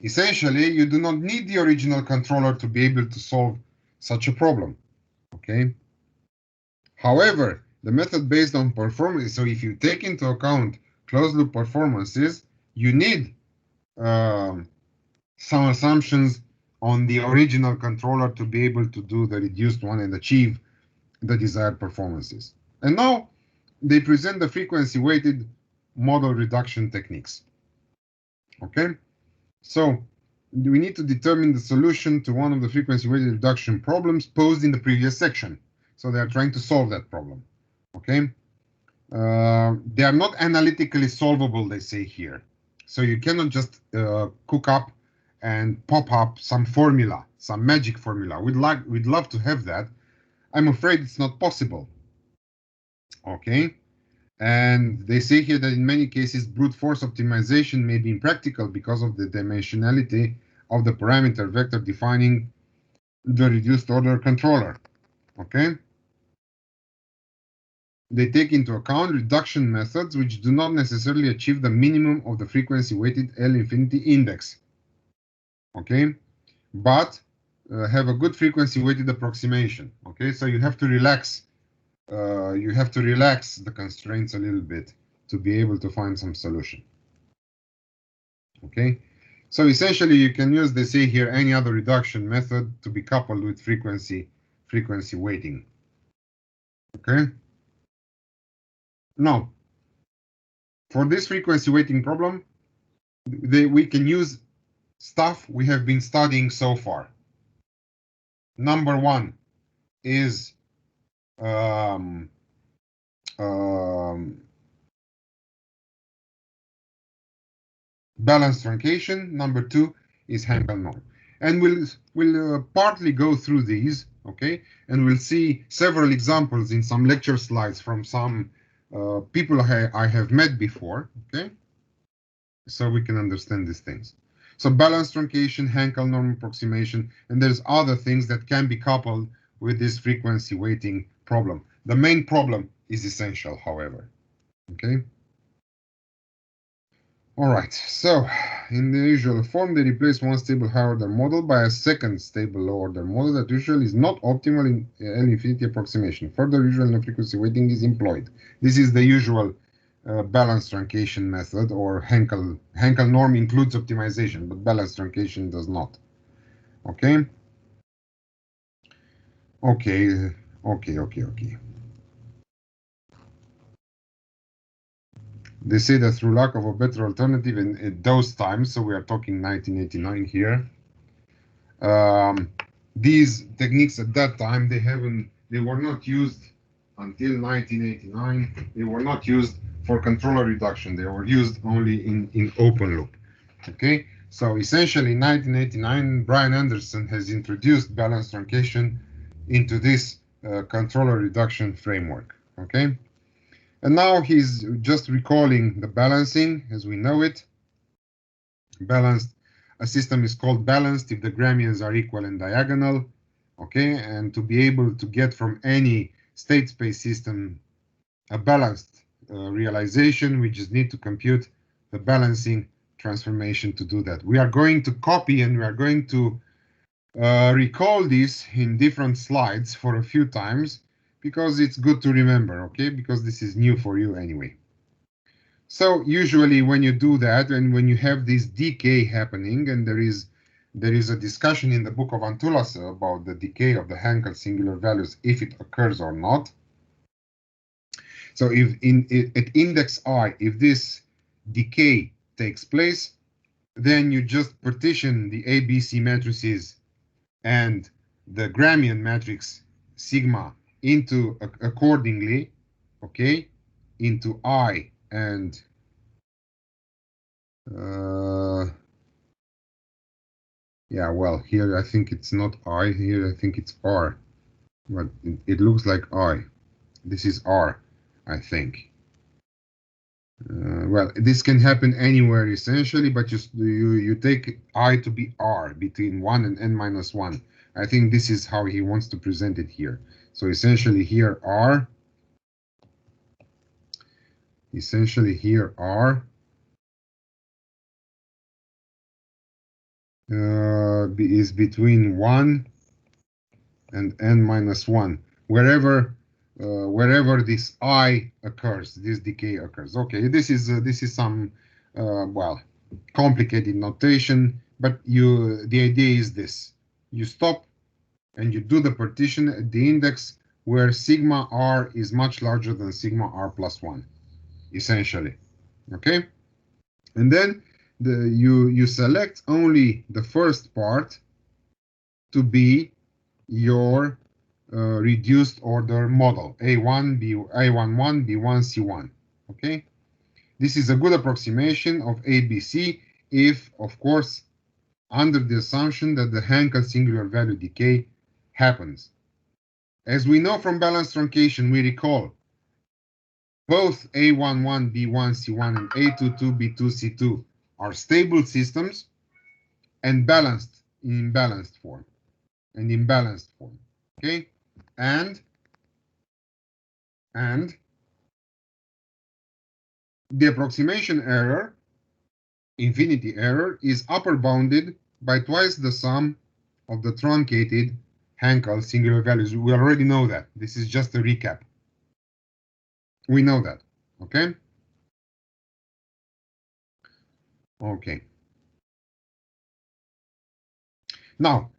Essentially, you do not need the original controller to be able to solve such a problem. Okay. However, the method based on performance, so if you take into account closed loop performances, you need some assumptions on the original controller to be able to do the reduced one and achieve the desired performances. And now they present the frequency weighted model reduction techniques. Okay, so we need to determine the solution to one of the frequency weighted reduction problems posed in the previous section. So they are trying to solve that problem. Okay, they are not analytically solvable, they say here. So you cannot just cook up and pop up some formula, some magic formula. We'd love to have that. I'm afraid it's not possible. Okay. And they say here that in many cases, brute force optimization may be impractical because of the dimensionality of the parameter vector defining the reduced order controller. Okay? They take into account reduction methods which do not necessarily achieve the minimum of the frequency-weighted L infinity index. Okay? But have a good frequency-weighted approximation. Okay? So you have to relax. You have to relax the constraints a little bit to be able to find some solution. Okay? So essentially, you can use, they say here, any other reduction method to be coupled with frequency weighting. Okay? Now, for this frequency weighting problem, we can use stuff we have been studying so far. Number one is balanced truncation. Number two is Hankel norm. And we'll partly go through these, okay? And we'll see several examples in some lecture slides from some people I have met before, okay? So we can understand these things. So balanced truncation, Hankel norm approximation, and there's other things that can be coupled with this frequency weighting problem. The main problem is essential, however, okay? All right, so in the usual form, they replace one stable high order model by a second stable low order model that usually is not optimal in L infinity approximation. Further usual no frequency weighting is employed. This is the usual balanced truncation method, or Hankel norm includes optimization, but balanced truncation does not. Okay. Okay. They say that through lack of a better alternative in those times, so we are talking 1989 here. These techniques at that time, they were not used until 1989. They were not used for controller reduction. They were used only in open loop. Okay, so essentially in 1989, Brian Anderson has introduced balanced truncation into this controller reduction framework. Okay, and now he's just recalling the balancing as we know it. Balanced, a system is called balanced if the gramians are equal and diagonal. Okay, and to be able to get from any state space system a balanced realization, we just need to compute the balancing transformation to do that. We are going to copy and we are going to recall this in different slides for a few times because it's good to remember, okay? Because this is new for you anyway. So usually when you do that and when you have this decay happening, and there is a discussion in the book of Antulas about the decay of the Hankel singular values, if it occurs or not. So if at index I, if this decay takes place, then you just partition the ABC matrices and the Gramian matrix sigma into accordingly, okay, into I and yeah, well, here I think it's not I, here I think it's R, but it looks like I. This is R, I think. Well, this can happen anywhere essentially, but you take I to be R between 1 and n minus 1. I think this is how he wants to present it here. So essentially here R, is between 1 and n minus 1, wherever this I occurs, this decay occurs. Okay, this is some well, complicated notation, but the idea is this: you stop and you do the partition at the index where sigma r is much larger than sigma r plus 1, essentially. Okay, and then you select only the first part to be your reduced order model, A1, A11, B1, C1. Okay, this is a good approximation of ABC if, of course, under the assumption that the Hankel singular value decay happens. As we know from balanced truncation, we recall both A11, B1, C1, and A22, B2, C2 are stable systems and balanced in imbalanced form. Okay, and the approximation error, infinity error, is upper bounded by twice the sum of the truncated Hankel singular values. We already know that. This is just a recap. We know that. Okay. Okay. Now,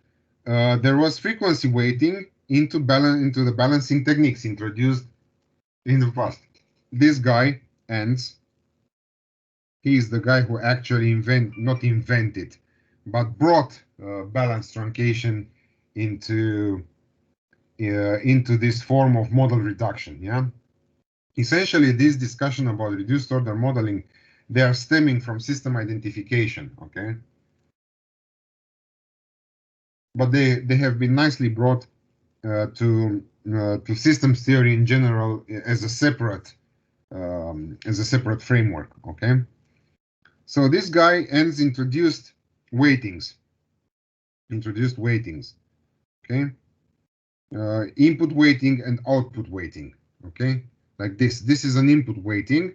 there was frequency weighting into the balancing techniques introduced in the past. This guy, Ends, he is the guy who actually not invented, but brought balance truncation into this form of model reduction. Yeah. Essentially, this discussion about reduced order modeling, they are stemming from system identification. Okay. But they have been nicely brought to systems theory in general as a separate framework. Okay. So this guy Ends introduced weightings. Okay. Input weighting and output weighting. Okay. Like this. This is an input weighting.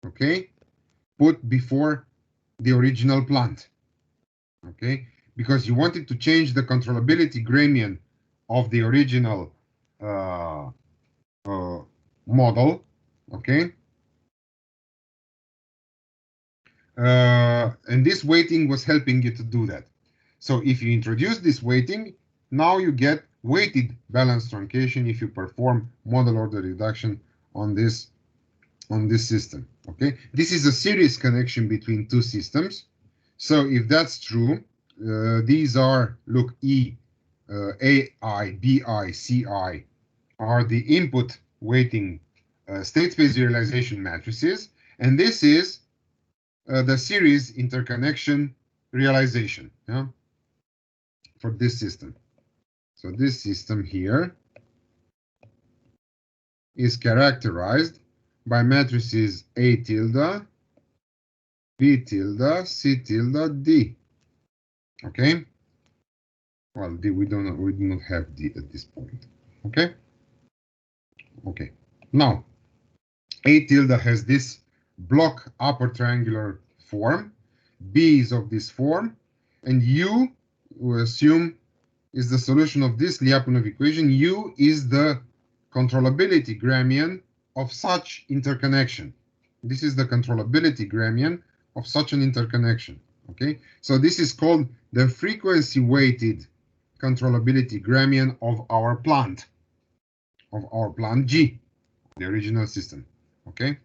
Okay. Put before the original plant. Okay. Because you wanted to change the controllability gradient of the original model. Okay. And this weighting was helping you to do that. So if you introduce this weighting, now you get weighted balance truncation if you perform model order reduction on this system. Okay, this is a series connection between two systems. So if that's true, these are, look, AI, BI, CI are the input weighting state space realization matrices, and this is the series interconnection realization, yeah, for this system. So this system here is characterized by matrices A tilde, B tilde, C tilde, D. Okay. Well, D we do not have D at this point. Okay. Okay. Now, A tilde has this block upper triangular form. B is of this form, and U, we assume, is the solution of this Lyapunov equation. U is the controllability gradient of such interconnection. This is the controllability gradient of such an interconnection. Okay, so this is called the frequency weighted controllability gradient of our plant G, the original system. Okay.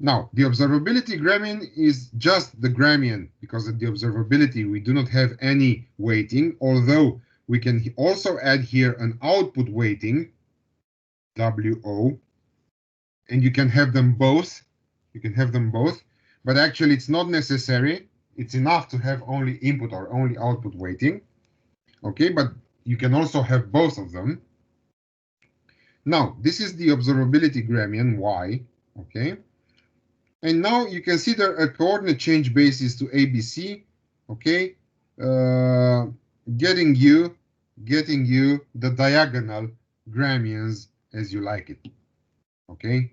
Now, the observability gradient is just the gradient, because of the observability we do not have any weighting, although we can also add here an output weighting, WO, and you can have them both. But actually it's not necessary. It's enough to have only input or only output weighting. Okay, but you can also have both of them. Now, this is the observability gradient, Y. Okay. And now you consider a coordinate change basis to ABC, okay, getting you the diagonal gradients as you like it, okay.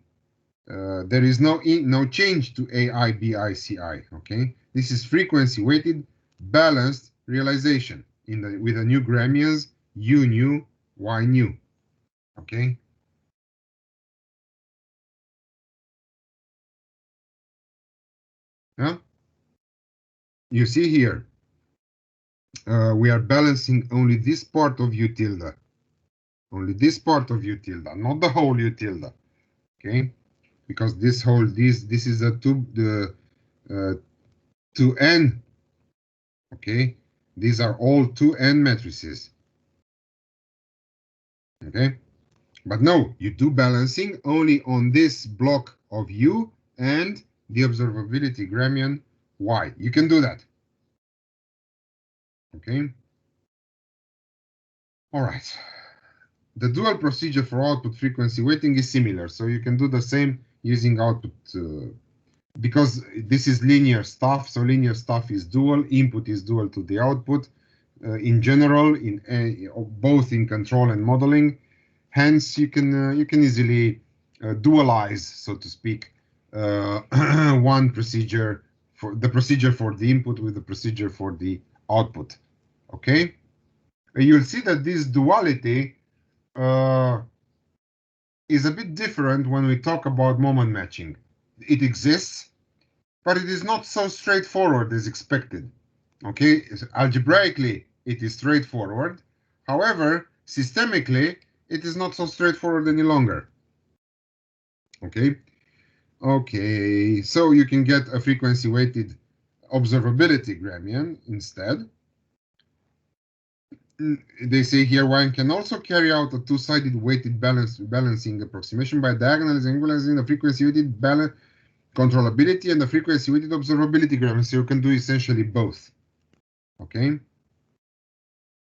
There is no change to AI, BI, CI, okay. This is frequency weighted balanced realization with the new gradients U new, Y new, okay. Yeah? You see here, we are balancing only this part of U tilde. Only this part of U tilde, not the whole U tilde. Okay? Because this is a 2n. Okay? These are all 2n matrices. Okay? But no, you do balancing only on this block of U and the observability gradient Y. You can do that. Okay? All right. The dual procedure for output frequency weighting is similar. So you can do the same. using output because this is linear stuff. So linear stuff is dual. Input is dual to the output. In general, in both in control and modeling. Hence, you can easily dualize, so to speak, one procedure for the procedure for the input with the procedure for the output. Okay, you'll see that this duality is a bit different when we talk about moment matching. It exists, but it is not so straightforward as expected. Okay, algebraically, it is straightforward. However, systemically, it is not so straightforward any longer. Okay, okay, so you can get a frequency-weighted observability gradient instead. They say here one can also carry out a two-sided weighted balancing approximation by diagonalizing the frequency-weighted balance controllability and the frequency-weighted observability gradient. So you can do essentially both. Okay.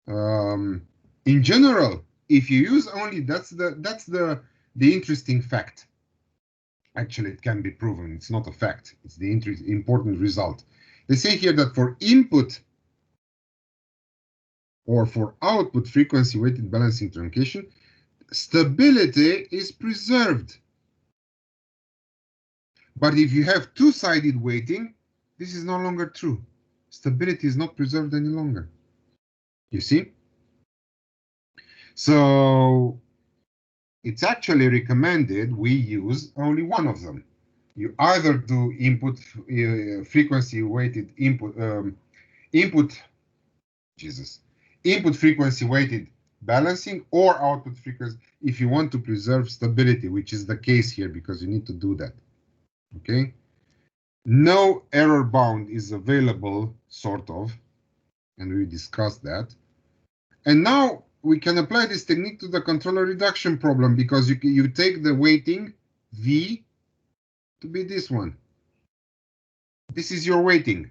In general, if you use only that's the interesting fact. Actually, it can be proven. It's not a fact. It's the important result. They say here that for input or for output frequency-weighted balancing truncation, stability is preserved. But if you have two-sided weighting, this is no longer true. Stability is not preserved any longer. You see? So it's actually recommended we use only one of them. You either do input frequency-weighted input frequency-weighted balancing or output frequency if you want to preserve stability, which is the case here because you need to do that. Okay. No error bound is available, sort of, and we discussed that. And now we can apply this technique to the controller reduction problem because you take the weighting V to be this one. This is your weighting.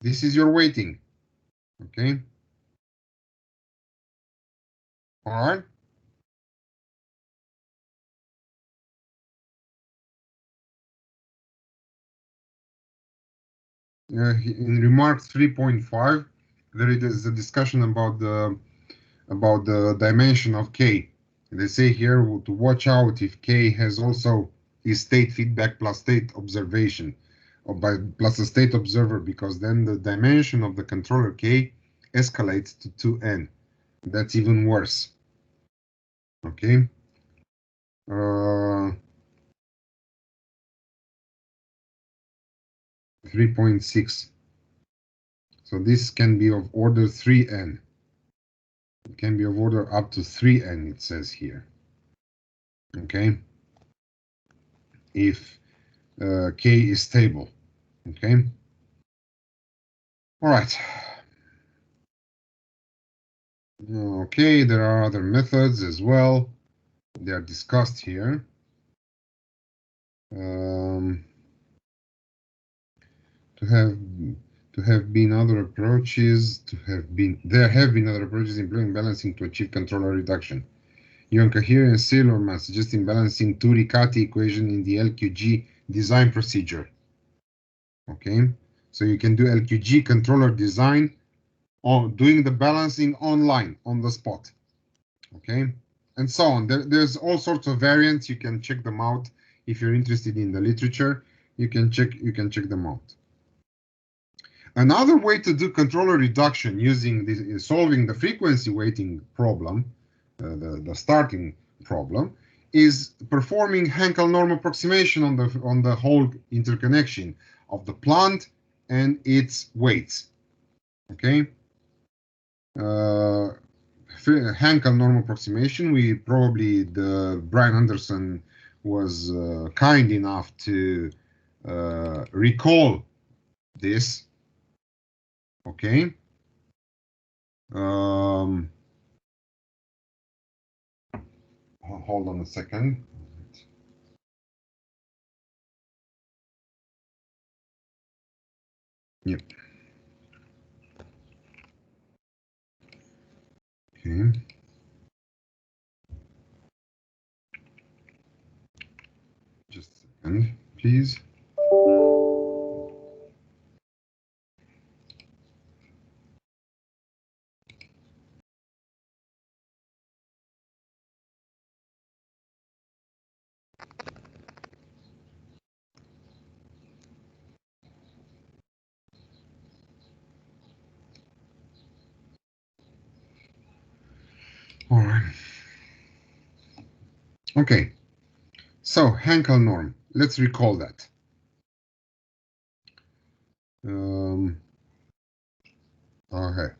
This is your weighting. Okay. All right. In remark 3.5, there is a discussion about the dimension of K. They say here to watch out if K has also is state feedback plus state observation, or by plus a state observer, because then the dimension of the controller K escalates to 2n. That's even worse. Okay. 3.6. So this can be of order 3n. It can be of order up to 3n, it says here. Okay. If K is stable. Okay. All right. Okay, there are other methods as well. They are discussed here. There have been other approaches employing balancing to achieve controller reduction. Ion coherence Sailorman suggesting balancing two Riccati equation in the LQG design procedure. Okay, so you can do LQG controller design on doing the balancing online on the spot. Okay, and so on. There's all sorts of variants. You can check them out if you're interested in the literature. You can check them out. Another way to do controller reduction using this is solving the frequency weighting problem, the starting problem, is performing Hankel norm approximation on the whole interconnection of the plant and its weights. Okay. Hankel norm approximation. Brian Anderson was kind enough to recall this. Okay. Hold on a second. Yep. Okay. And please. All right. Okay. So Hankel norm. Let's recall that. Okay.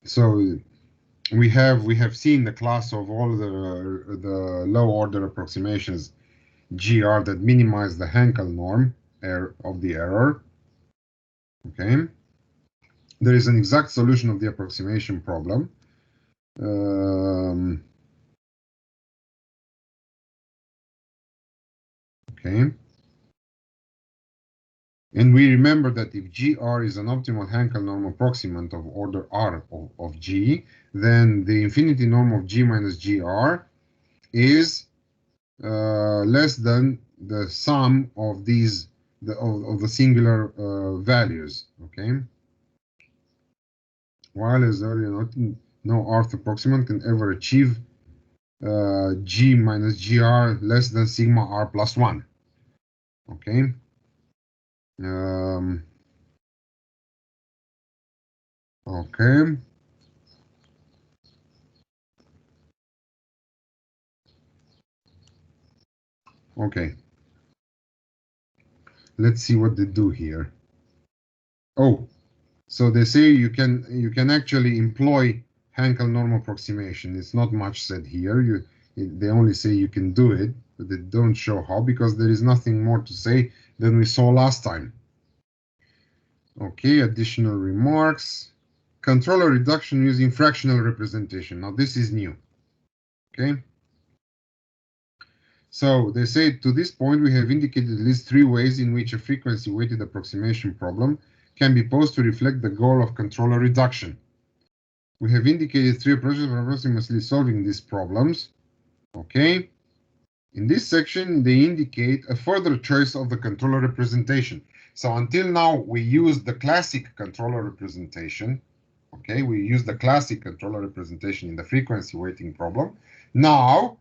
So we have seen the class of all the low order approximations GR that minimize the Hankel norm of the error. Okay. There is an exact solution of the approximation problem. Okay. And we remember that if GR is an optimal Hankel norm approximant of order R of G, then the infinity norm of G minus GR is less than the sum of these of the singular values. Okay. While as early no Rth approximant can ever achieve G minus GR less than sigma R plus 1. Okay. Okay. Okay. Let's see what they do here. Oh, so they say you can actually employ Hankel norm approximation. It's not much said here. They only say you can do it, but they don't show how, because there is nothing more to say than we saw last time. Okay, additional remarks. Controller reduction using fractional representation. Now this is new. Okay. So they say to this point we have indicated at least 3 ways in which a frequency-weighted approximation problem can be posed to reflect the goal of controller reduction. We have indicated 3 approaches for approximately solving these problems. Okay. In this section, they indicate a further choice of the controller representation. So until now, we used the classic controller representation. Okay, we used the classic controller representation in the frequency weighting problem. Now,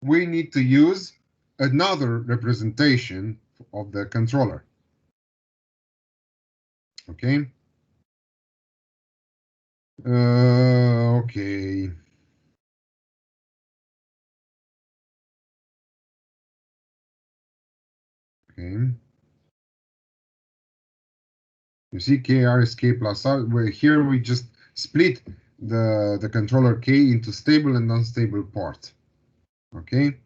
we need to use another representation of the controller. Okay. Okay. Okay. You see, KR is K plus R. Where here we just split the controller K into stable and unstable part. Okay.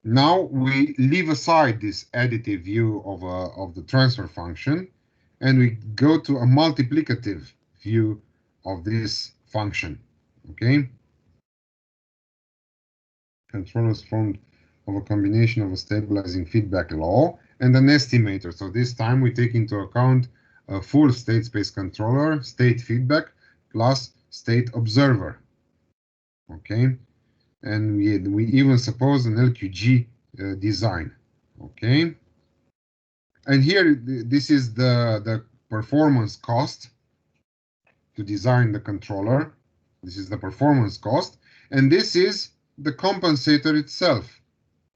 Now we leave aside this additive view of the transfer function, and we go to a multiplicative view of this function. Okay. Controller is formed of a combination of a stabilizing feedback law and an estimator. So this time we take into account a full state space controller, state feedback, plus state observer. Okay. And we even suppose an LQG design. Okay. And here, this is the performance cost to design the controller. This is the performance cost. And this is the compensator itself.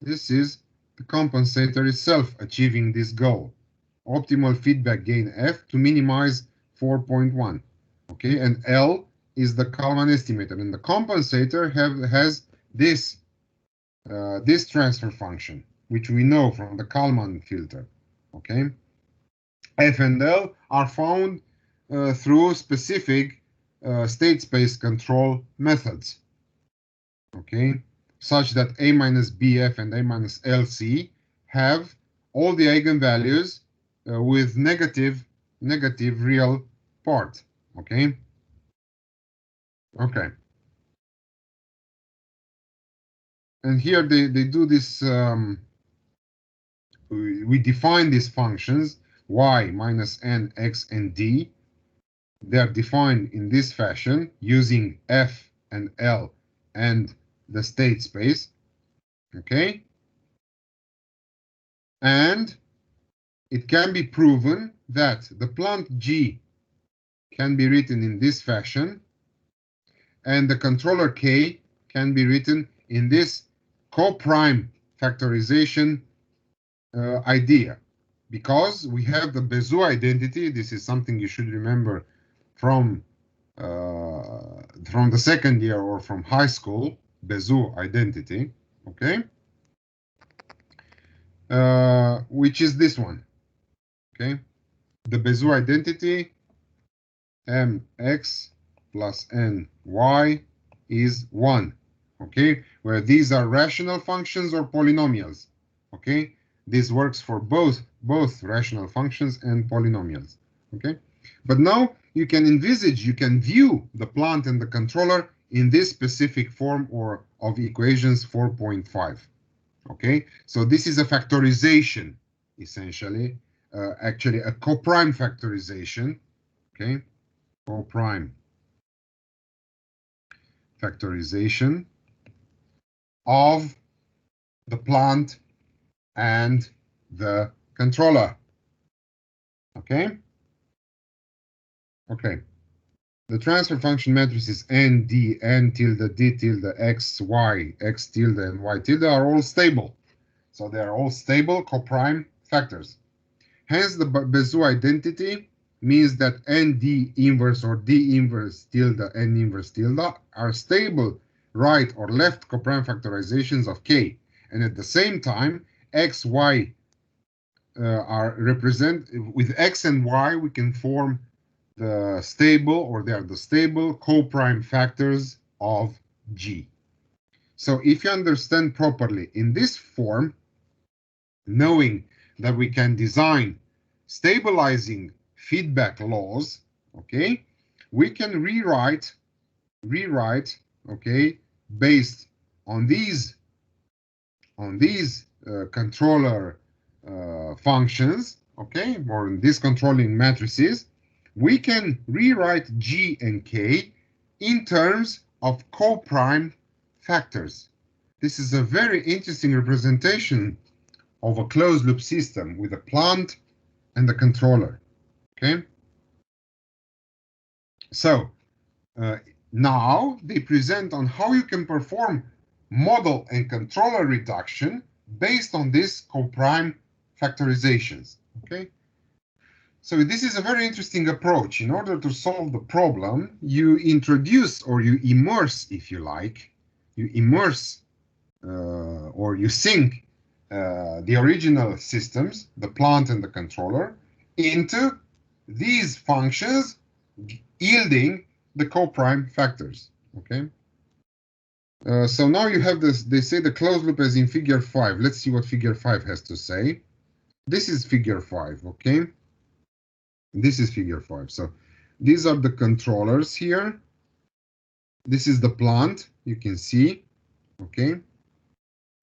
This is the compensator itself achieving this goal. Optimal feedback gain F to minimize 4.1. Okay, and L is the Kalman estimator. And the compensator has this transfer function, which we know from the Kalman filter. Okay, F and L are found through specific state space control methods. Okay, such that A minus BF and A minus LC have all the eigenvalues with negative real part. Okay. Okay. And here they do this. We define these functions y minus n, x, and d. They are defined in this fashion using F and L and the state space, okay? And it can be proven that the plant G can be written in this fashion, and the controller K can be written in this co-prime factorization idea, because we have the Bezout identity. This is something you should remember from the second year or from high school, Bezout identity, okay? Which is this one, okay? The Bezout identity, mx plus ny is 1, okay? Where these are rational functions or polynomials, okay? This works for both rational functions and polynomials, okay? But now you can envisage, you can view the plant and the controller in this specific form or of equations 4.5, okay? So this is a factorization, essentially, actually a co-prime factorization, okay? Co-prime factorization of the plant and the controller, okay? Okay. The transfer function matrix is n, d, n tilde, d tilde, x, y, x tilde, and y tilde are all stable. So they are all stable coprime factors. Hence, the Bezout identity means that n d inverse or d inverse tilde, n inverse tilde are stable right or left coprime factorizations of K. And at the same time, x, y are represent, with x and y, we can form the stable, or they are the stable coprime factors of G. So if you understand properly in this form, knowing that we can design stabilizing feedback laws, okay, we can rewrite, okay, based on these controller functions, okay, or in these controlling matrices, we can rewrite G and K in terms of coprime factors. This is a very interesting representation of a closed loop system with a plant and the controller, okay? So now they present on how you can perform model and controller reduction based on these coprime factorizations, okay? So this is a very interesting approach. In order to solve the problem, you introduce, or you immerse, if you like, you immerse or you sync the original systems, the plant and the controller, into these functions yielding the coprime factors, okay? So now you have this, they say the closed loop as in figure 5. Let's see what figure 5 has to say. This is figure 5, okay? This is figure 5. So these are the controllers here. This is the plant, you can see, okay?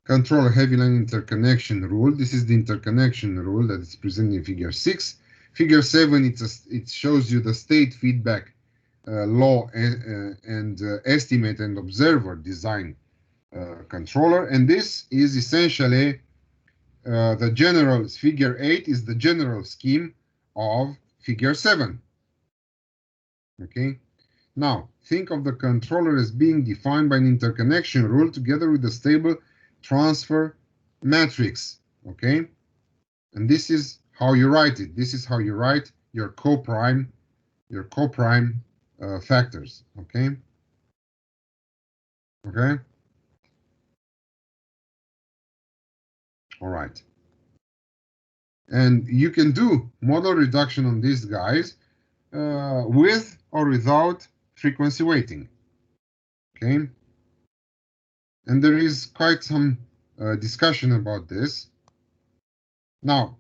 Controller heavy line interconnection rule. This is the interconnection rule that is presented in figure 6. Figure 7, it shows you the state feedback law and estimate and observer design controller. And this is essentially the general, figure 8 is the general scheme of figure 7. Okay. Now, think of the controller as being defined by an interconnection rule together with the stable transfer matrix. Okay. And this is how you write it. This is how you write your coprime factors. Okay. Okay. All right. And you can do model reduction on these guys with or without frequency weighting. Okay. And there is quite some discussion about this. Now,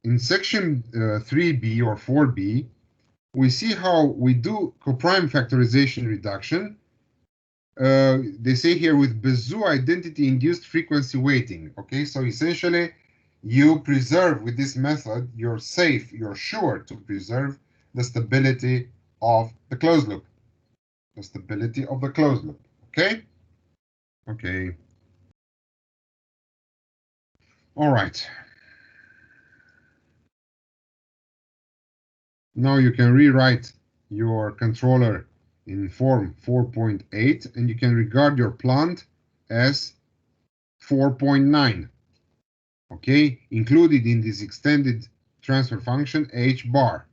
in section 3b or 4b, we see how we do coprime factorization reduction. They say here with Bezout identity-induced frequency weighting. Okay, so essentially, you preserve with this method, you're safe, you're sure to preserve the stability of the closed loop. The stability of the closed loop. Okay? Okay. All right. Now you can rewrite your controller in form 4.8, and you can regard your plant as 4.9. Okay, included in this extended transfer function h bar.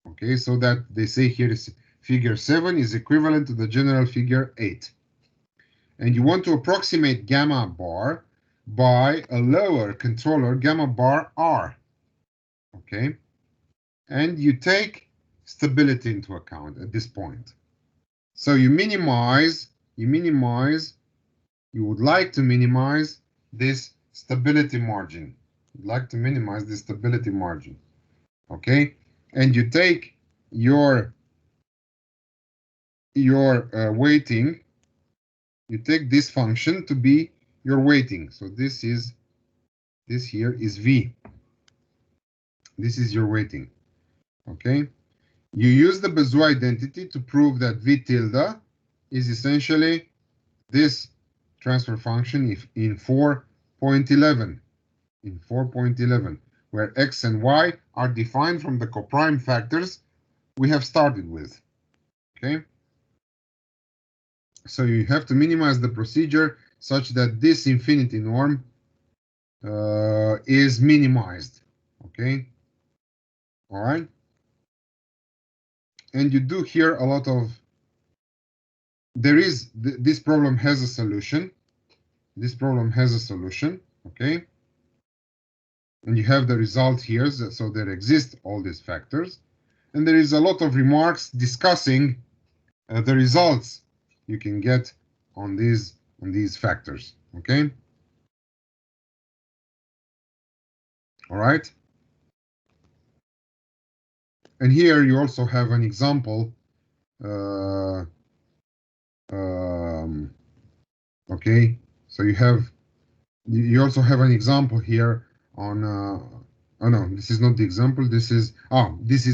Okay, so that they say here is figure 7 is equivalent to the general figure 8. And you want to approximate gamma bar by a lower controller gamma bar R. Okay, and you take stability into account at this point. So you would like to minimize this stability margin. You'd like to minimize the stability margin. Okay, and you take your weighting. You take this function to be your weighting. So this here is V. This is your weighting. Okay, you use the Bezout identity to prove that V tilde is essentially this transfer function in 4.11. In 4.11, where x and y are defined from the coprime factors we have started with. Okay, so you have to minimize the procedure such that this infinity norm is minimized. Okay, all right, and you do here a lot of. This problem has a solution. This problem has a solution. Okay, and you have the result here. So there exist all these factors, and there is a lot of remarks discussing the results you can get on these factors. Okay, all right, and here you also have an example. Okay, so you also have an example here on oh no, this is not the example. This is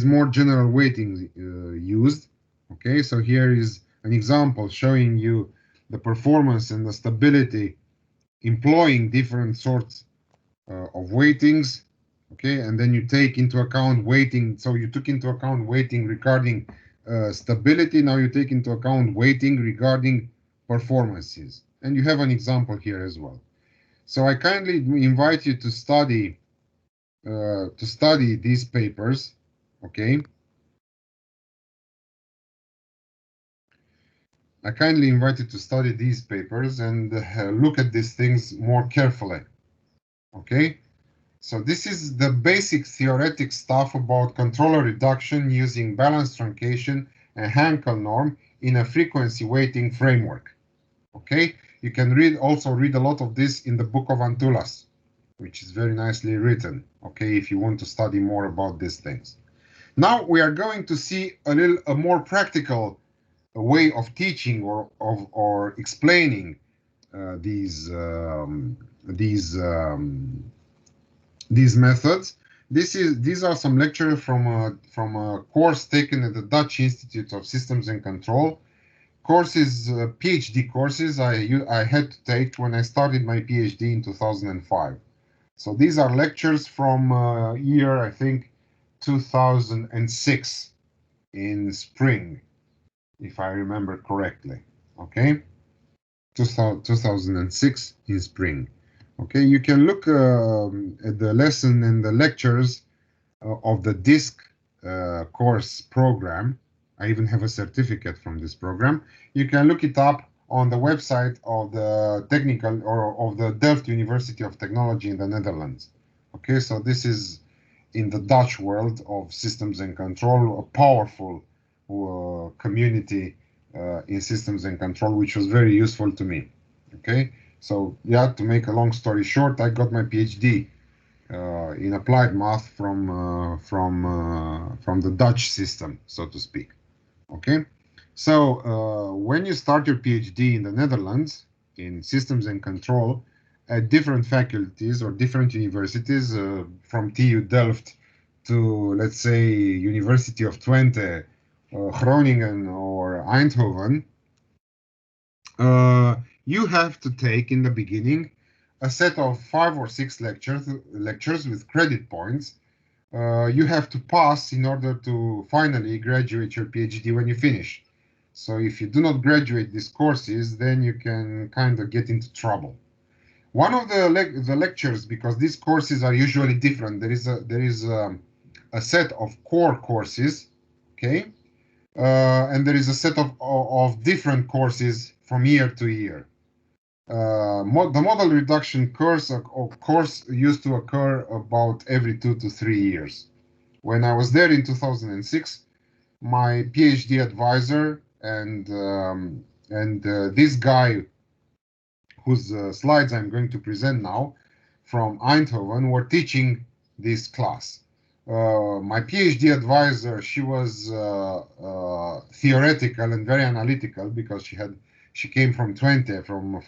more general weighting used. Okay, so here is an example showing you the performance and the stability employing different sorts of weightings. Okay, and then you take into account weighting. So you took into account weighting regarding stability. Now you take into account weighting regarding performances, and you have an example here as well. So I kindly invite you to study these papers. Okay, I kindly invite you to study these papers and look at these things more carefully. Okay, so this is the basic theoretic stuff about controller reduction using balanced truncation and Hankel norm in a frequency weighting framework. Okay, you can also read a lot of this in the book of Antulas, which is very nicely written. Okay, if you want to study more about these things. Now we are going to see a more practical way of teaching or explaining these methods. These are some lectures from a course taken at the Dutch Institute of Systems and Control. Courses, PhD courses I had to take when I started my PhD in 2005. So these are lectures from year, I think, 2006 in spring, if I remember correctly. Okay, 2006 in spring. Okay, you can look at the lesson and the lectures of the DISC course program. I even have a certificate from this program. You can look it up on the website of the technical or of the Delft University of Technology in the Netherlands. Okay, so this is in the Dutch world of systems and control, a powerful community in systems and control, which was very useful to me. Okay, so yeah, to make a long story short, I got my PhD in applied math from the Dutch system, so to speak. Okay, so when you start your PhD in the Netherlands in systems and control at different faculties or different universities, from TU Delft to, let's say, University of Twente, Groningen or Eindhoven, you have to take in the beginning a set of 5 or 6 lectures with credit points. You have to pass in order to finally graduate your PhD when you finish. So if you do not graduate these courses, then you can kind of get into trouble. One of the lectures, because these courses are usually different, there is a set of core courses, okay, and there is a set of different courses from year to year. The model reduction course used to occur about every 2 to 3 years. When I was there in 2006, my PhD advisor and this guy whose slides I'm going to present now from Eindhoven were teaching this class. My PhD advisor, she was theoretical and very analytical because she came from Twente, from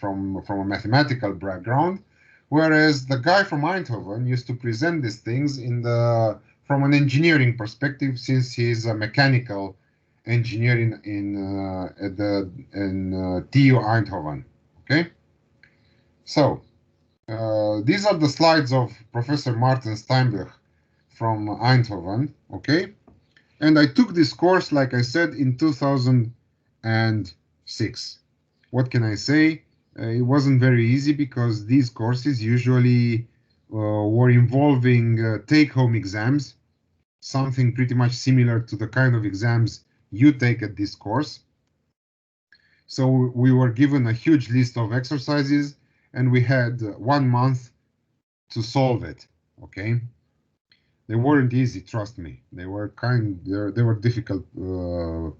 a mathematical background, whereas the guy from Eindhoven used to present these things from an engineering perspective, since he's a mechanical engineer in TU Eindhoven. Okay, so these are the slides of Professor Martin Steinbach from Eindhoven. Okay, and I took this course, like I said, in 2006. What can I say? It wasn't very easy because these courses usually were involving take-home exams, something pretty much similar to the kind of exams you take at this course. So we were given a huge list of exercises and we had 1 month to solve it. Okay, they weren't easy, trust me. They were difficult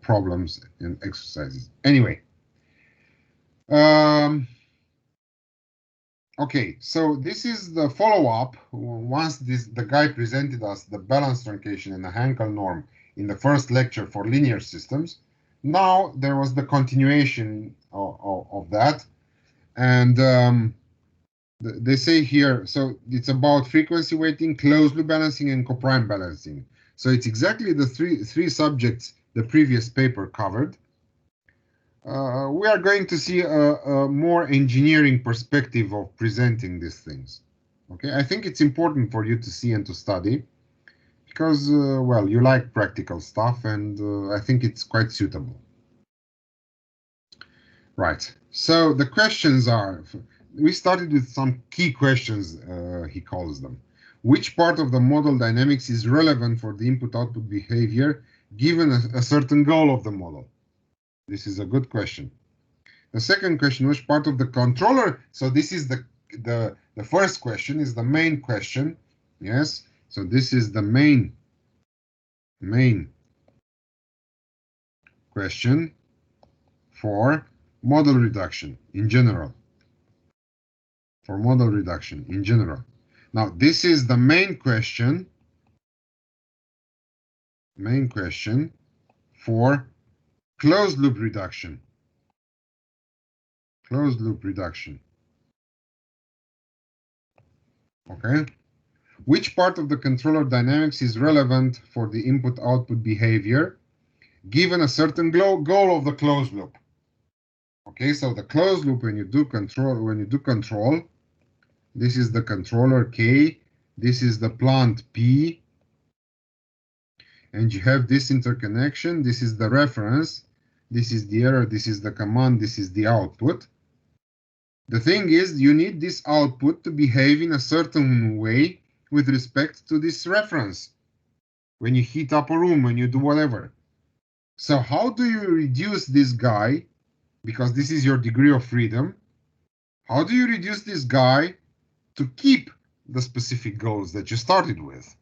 problems and exercises. Anyway, okay, so this is the follow-up. Once the guy presented us the balance truncation and the Hankel norm in the first lecture for linear systems, now there was the continuation of that. And they say here, so it's about frequency weighting, closed loop balancing, and coprime balancing. So it's exactly the three subjects the previous paper covered. We are going to see a more engineering perspective of presenting these things. Okay, I think it's important for you to see and to study because, well, you like practical stuff, and I think it's quite suitable. Right, so the questions are, we started with some key questions, he calls them. Which part of the model dynamics is relevant for the input-output behavior given a certain goal of the model? This is a good question. The second question, which part of the controller? So this is the first question is the main question. Yes. So this is the main question for model reduction in general. For model reduction in general. Now this is the main question for closed loop reduction. Closed loop reduction. Okay. Which part of the controller dynamics is relevant for the input-output behavior given a certain goal of the closed loop? Okay, so the closed loop, when you do control, this is the controller K, this is the plant P, and you have this interconnection. This is the reference, this is the error, this is the command, this is the output. The thing is, you need this output to behave in a certain way with respect to this reference. When you heat up a room, when you do whatever. So how do you reduce this guy? Because this is your degree of freedom. How do you reduce this guy to keep the specific goals that you started with?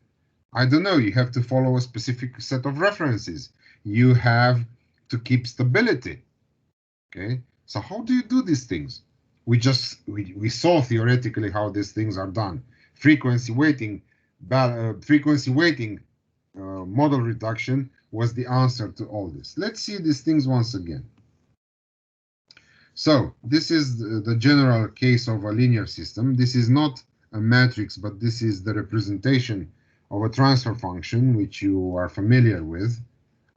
I don't know. You have to follow a specific set of references. You have to keep stability. Okay. So how do you do these things? We saw theoretically how these things are done. Frequency weighting, model reduction was the answer to all this. Let's see these things once again. So this is the general case of a linear system. This is not a matrix, but this is the representation of a transfer function, which you are familiar with.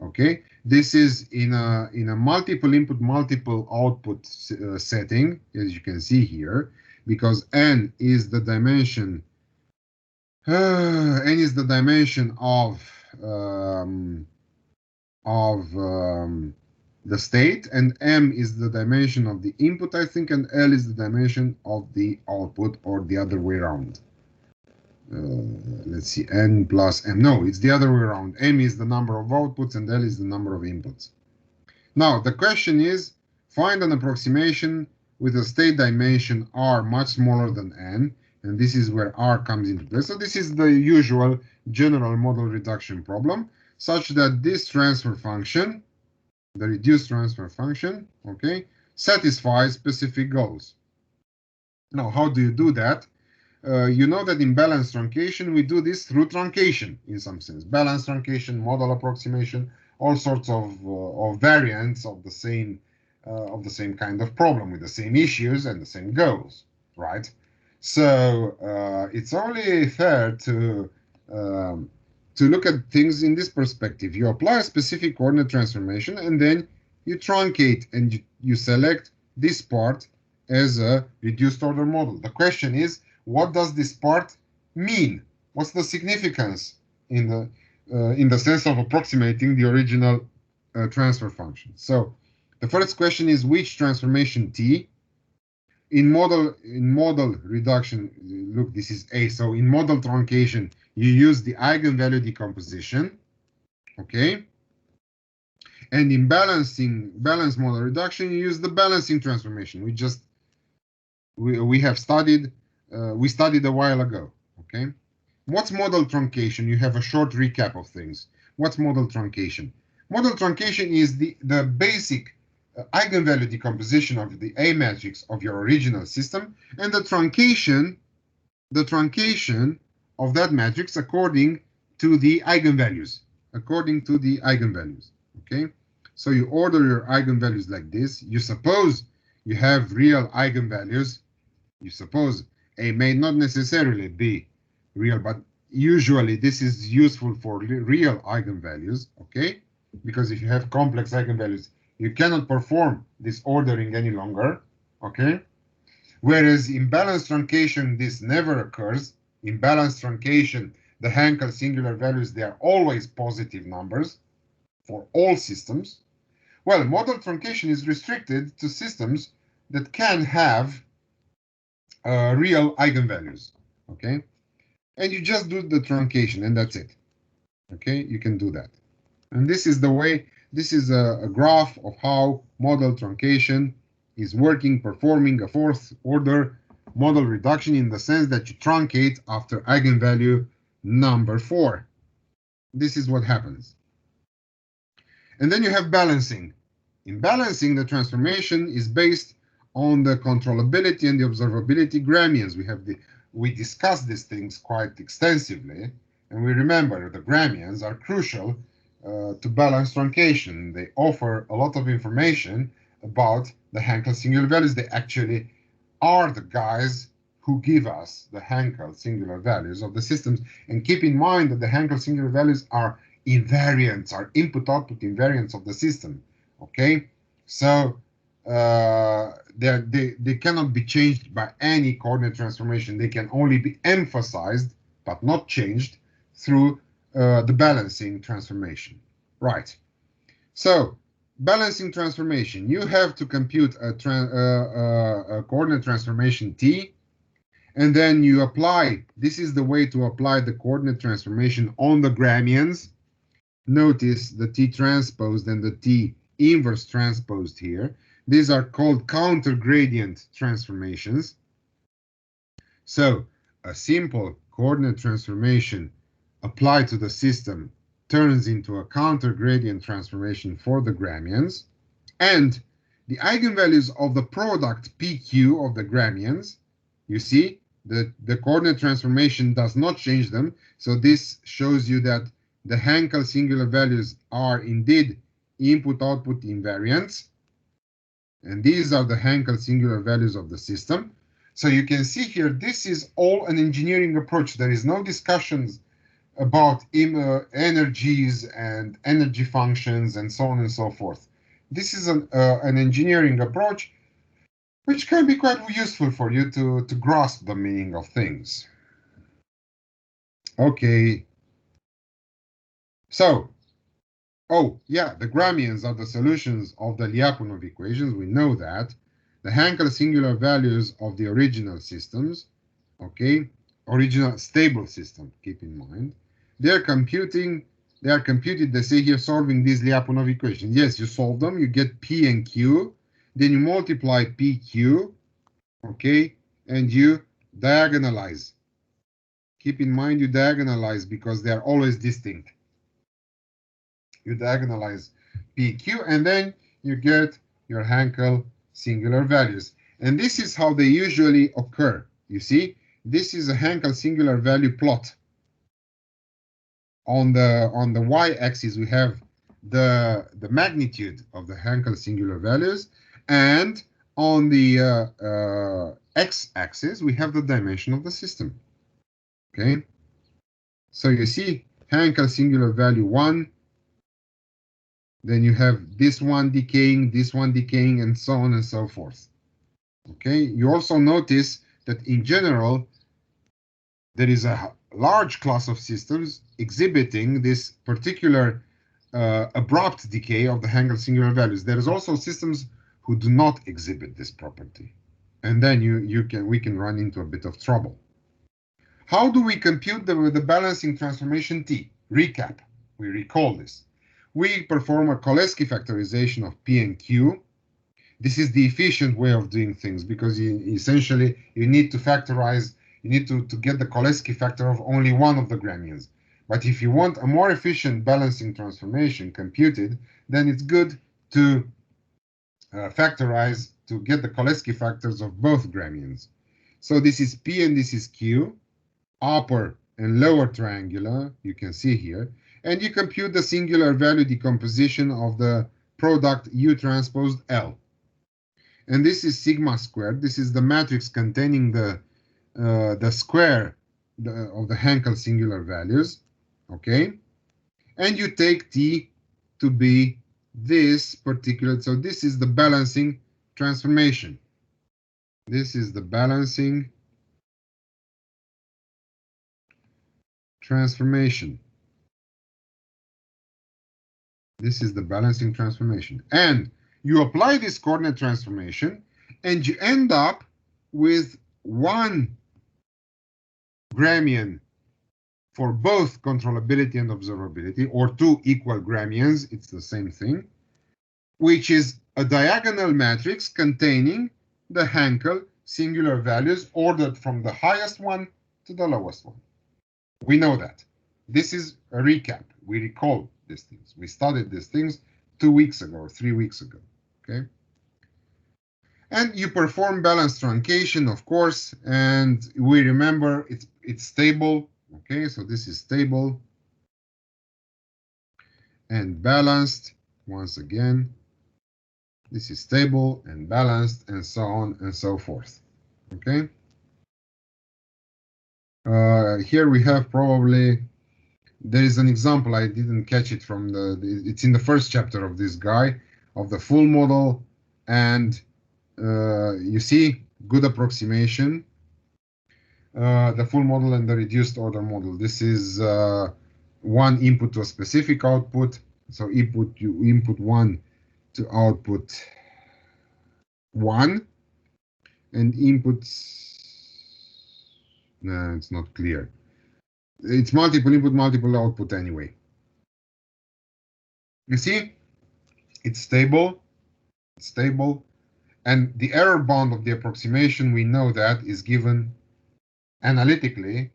Okay, this is in a multiple input, multiple output setting, as you can see here, because n is the dimension. N is the dimension um, of the state, and m is the dimension of the input, I think, and l is the dimension of the output, or the other way around. Let's see, n plus m. No, it's the other way around. M is the number of outputs and L is the number of inputs. Now, the question is, find an approximation with a state dimension R much smaller than n, and this is where R comes into play. So this is the usual general model reduction problem, such that this transfer function, the reduced transfer function, okay, satisfies specific goals. Now, how do you do that? You know that in balanced truncation, we do this through truncation in some sense. Balanced truncation, model approximation, all sorts of variants of the same kind of problem with the same issues and the same goals, right? So it's only fair to look at things in this perspective. You apply a specific coordinate transformation, and then you truncate and you select this part as a reduced order model. The question is, what does this part mean? What's the significance in the sense of approximating the original transfer function? So the first question is, which transformation T? In model reduction, look, this is A. So in model truncation, you use the eigenvalue decomposition, okay? And in balanced model reduction, you use the balancing transformation. We have studied. We studied a while ago, okay? What's model truncation? You have a short recap of things. What's model truncation? Model truncation is the basic eigenvalue decomposition of the A matrix of your original system, and the truncation of that matrix according to the eigenvalues, okay? So you order your eigenvalues like this. You suppose you have real eigenvalues. You suppose A may not necessarily be real, but usually this is useful for real eigenvalues, okay? Because if you have complex eigenvalues, you cannot perform this ordering any longer, okay? Whereas in balanced truncation, this never occurs. In balanced truncation, the Hankel singular values, they are always positive numbers for all systems. Well, model truncation is restricted to systems that can have real eigenvalues, okay? And you just do the truncation, and that's it, okay? You can do that. And this is the way, this is a graph of how model truncation is working, performing a fourth order model reduction in the sense that you truncate after eigenvalue number 4. This is what happens. And then you have balancing. In balancing, the transformation is based on the controllability and the observability gramians. We discussed these things quite extensively, and we remember the gramians are crucial to balance truncation. They offer a lot of information about the Hankel singular values. They actually are the guys who give us the Hankel singular values of the systems. And keep in mind that the Hankel singular values are invariants, are input-output invariants of the system, okay? So they cannot be changed by any coordinate transformation. They can only be emphasized, but not changed, through the balancing transformation. Right. So balancing transformation, you have to compute a coordinate transformation T, and then you apply, this is the way to apply the coordinate transformation on the gramians. Notice the T transposed and the T inverse transposed here. These are called counter gradient transformations. So a simple coordinate transformation applied to the system turns into a counter gradient transformation for the gramians, and the eigenvalues of the product PQ of the gramians, you see, the coordinate transformation does not change them. So this shows you that the Hankel singular values are indeed input-output invariants. And these are the Hankel singular values of the system. So you can see here, this is all an engineering approach. There is no discussions about energies and energy functions and so on and so forth. This is an engineering approach which can be quite useful for you to grasp the meaning of things. Okay. So, oh, yeah, the Gramians are the solutions of the Lyapunov equations. We know that. The Hankel singular values of the original systems, okay, original stable system, keep in mind. They are computed, they say here, solving these Lyapunov equations. Yes, you solve them, you get P and Q, then you multiply PQ, okay, and you diagonalize. Keep in mind you diagonalize because they are always distinct. You diagonalize PQ, and then you get your Hankel singular values. And this is how they usually occur. You see, this is a Hankel singular value plot. On the y-axis, we have the magnitude of the Hankel singular values, and on the x-axis, we have the dimension of the system. Okay, so you see Hankel singular value 1. Then you have this one decaying, and so on and so forth. Okay, you also notice that in general, there is a large class of systems exhibiting this particular abrupt decay of the Hankel singular values. There is also systems who do not exhibit this property. And then we can run into a bit of trouble. How do we compute the balancing transformation T? Recap, we recall this. We perform a Cholesky factorization of P and Q. This is the efficient way of doing things because essentially you need to factorize, you need to get the Cholesky factor of only one of the Gramians. But if you want a more efficient balancing transformation computed, then it's good to factorize to get the Cholesky factors of both Gramians. So this is P and this is Q, upper and lower triangular, you can see here. And you compute the singular value decomposition of the product U transposed L. And this is sigma squared. This is the matrix containing the square of the Hankel singular values, okay? And you take T to be this particular, so this is the balancing transformation. This is the balancing transformation. This is the balancing transformation. And you apply this coordinate transformation, and you end up with one Gramian for both controllability and observability, or two equal Gramians, it's the same thing, which is a diagonal matrix containing the Hankel singular values ordered from the highest one to the lowest one. We know that. This is a recap. We recall these things. We studied these things 2 weeks ago or 3 weeks ago, okay? And you perform balance truncation, of course, and we remember it's stable, okay? So this is stable and balanced. Once again, this is stable and balanced, and so on and so forth, okay? Here we have probably, there is an example, I didn't catch it from it's in the first chapter of this guy, of the full model, and you see, good approximation, the full model and the reduced order model. This is one input to a specific output, so you input 1 to output 1, and inputs, no, it's not clear. It's multiple input, multiple output anyway. You see, it's stable, and the error bound of the approximation, we know that is given analytically.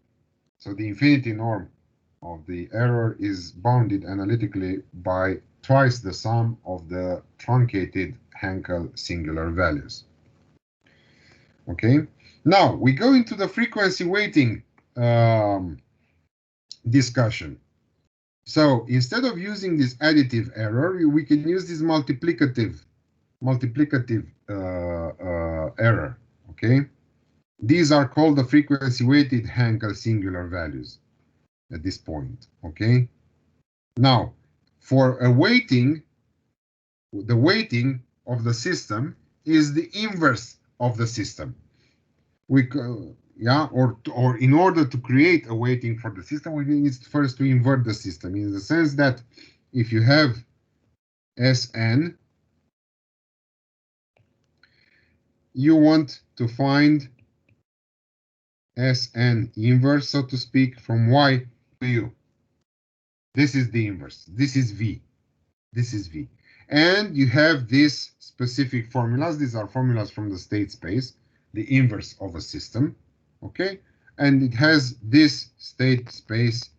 So the infinity norm of the error is bounded analytically by twice the sum of the truncated Hankel singular values. Okay, now we go into the frequency weighting discussion. So instead of using this additive error, we can use this multiplicative error, okay? These are called the frequency weighted Hankel singular values. at this point. Okay. Now, for a weighting, the weighting of the system is the inverse of the system. Or in order to create a weighting for the system, we need first to invert the system, in the sense that if you have Sn, you want to find Sn inverse, so to speak, from Y to U. This is the inverse. This is V. This is V. And you have these specific formulas. These are formulas from the state space, the inverse of a system. Okay. And it has this state space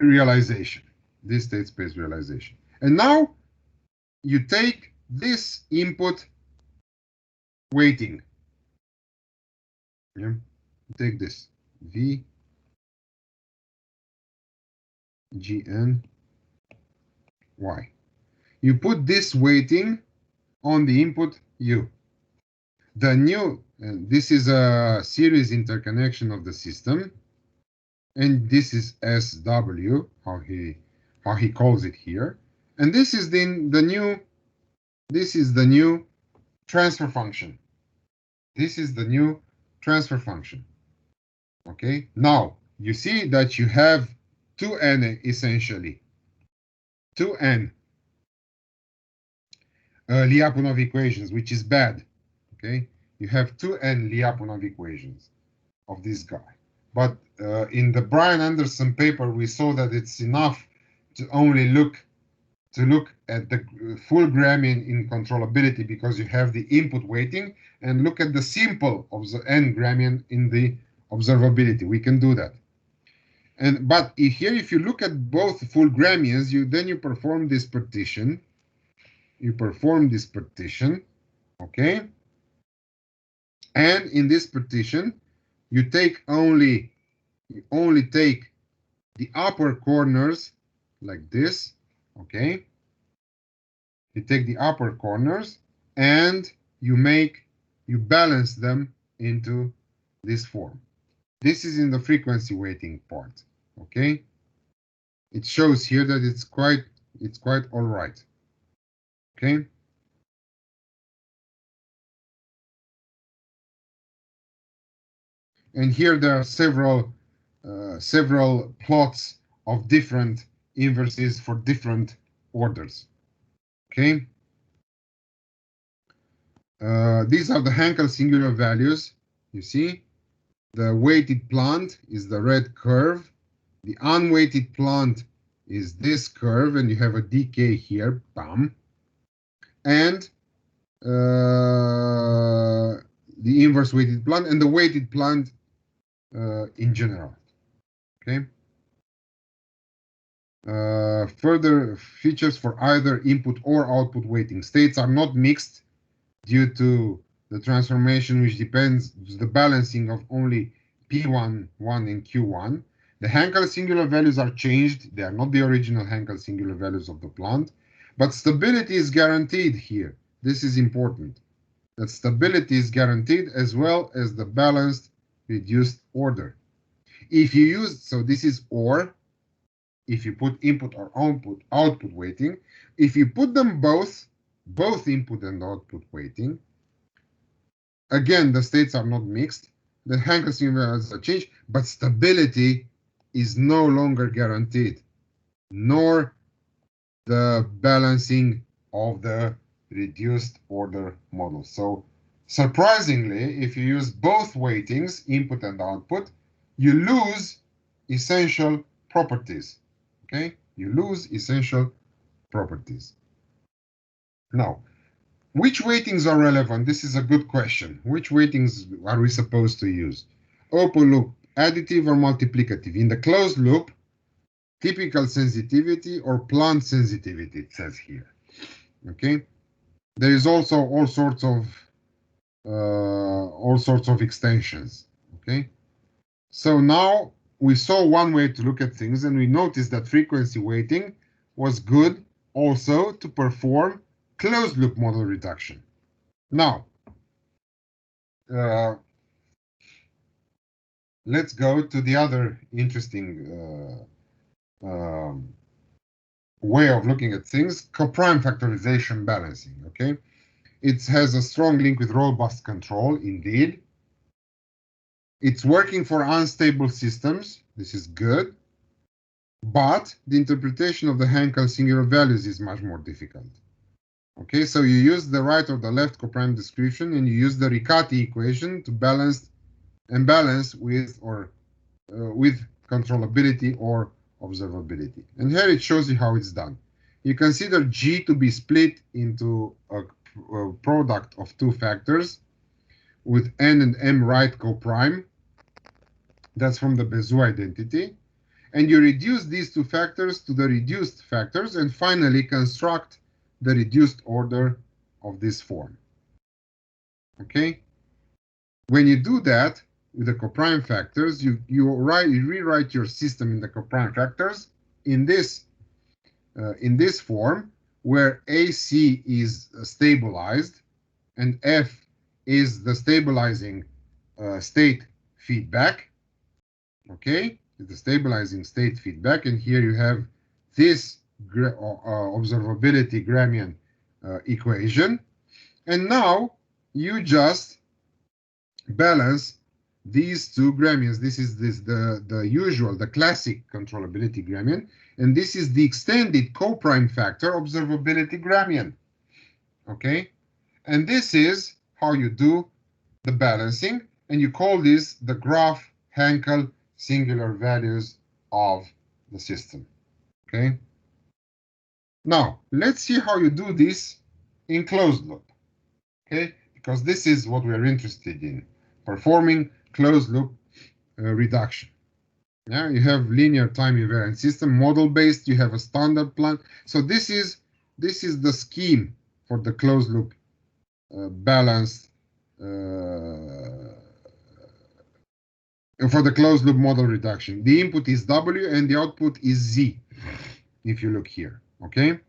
realization. This state space realization. And now you take this input weighting. Yeah. Take this V Gn Y. You put this weighting on the input U. The new, this is a series interconnection of the system, and this is SW, how he calls it here, and this is the new transfer function. This is the new transfer function. Okay, now you see that you have 2n essentially, 2n Lyapunov equations, which is bad. Okay, you have 2n Lyapunov equations of this guy. But in the Brian Anderson paper, we saw that it's enough to only look at the full Gramian in controllability, because you have the input weighting, and look at the simple of the n Gramian in the observability. We can do that. But if you look at both full Gramians, then you perform this partition. You perform this partition, okay? And in this partition, you only take the upper corners like this, okay? You take the upper corners and you balance them into this form. This is in the frequency weighting part, okay? It shows here that it's quite all right, okay? And here there are several plots of different inverses for different orders. Okay. These are the Hankel singular values. You see, the weighted plant is the red curve. The unweighted plant is this curve, and you have a decay here, bam. And the inverse weighted plant and the weighted plant in general. Okay. Further features for either input or output weighting. States are not mixed due to the transformation, which depends the balancing of only P1, 1, and Q1. The Hankel singular values are changed. They are not the original Hankel singular values of the plant, but stability is guaranteed here. This is important. That stability is guaranteed, as well as the balanced reduced order. If you use, so this is OR, if you put input or output weighting, if you put them both input and output weighting, again, the states are not mixed, the Hankel singular values are changed, but stability is no longer guaranteed, nor the balancing of the reduced order model. So surprisingly, if you use both weightings, input and output, you lose essential properties. Okay, you lose essential properties. Now, which weightings are relevant? This is a good question. Which weightings are we supposed to use? Open loop, additive or multiplicative? In the closed loop, typical sensitivity or plant sensitivity, it says here. Okay, there is also all sorts of extensions. Okay, so now we saw one way to look at things, and we noticed that frequency weighting was good also to perform closed loop model reduction. Now, let's go to the other interesting way of looking at things, coprime factorization balancing, okay? It has a strong link with robust control, indeed. It's working for unstable systems. This is good. But the interpretation of the Hankel singular values is much more difficult. Okay, so you use the right or the left coprime description, and you use the Riccati equation to balance with with controllability or observability. And here it shows you how it's done. You consider G to be split into a product of two factors with N and M right coprime. That's from the Bezout identity. And you reduce these two factors to the reduced factors and finally construct the reduced order of this form. Okay? When you do that with the coprime factors, you rewrite your system in the coprime factors in this form, where AC is stabilized and F is the stabilizing state feedback. Okay, the stabilizing state feedback, and here you have this observability Gramian equation, and now you just balance these two Gramians. This is the usual, the classic controllability Gramian, and this is the extended coprime factor observability Gramian. Okay, and this is how you do the balancing, and you call this the graph Hankel singular values of the system. Okay. Now let's see how you do this in closed loop. Okay, because this is what we are interested in, performing closed loop reduction. Yeah, you have linear time invariant system, model based. You have a standard plan. So this is the scheme for the closed loop balanced. For the closed loop model reduction, the input is W and the output is Z, if you look here, okay?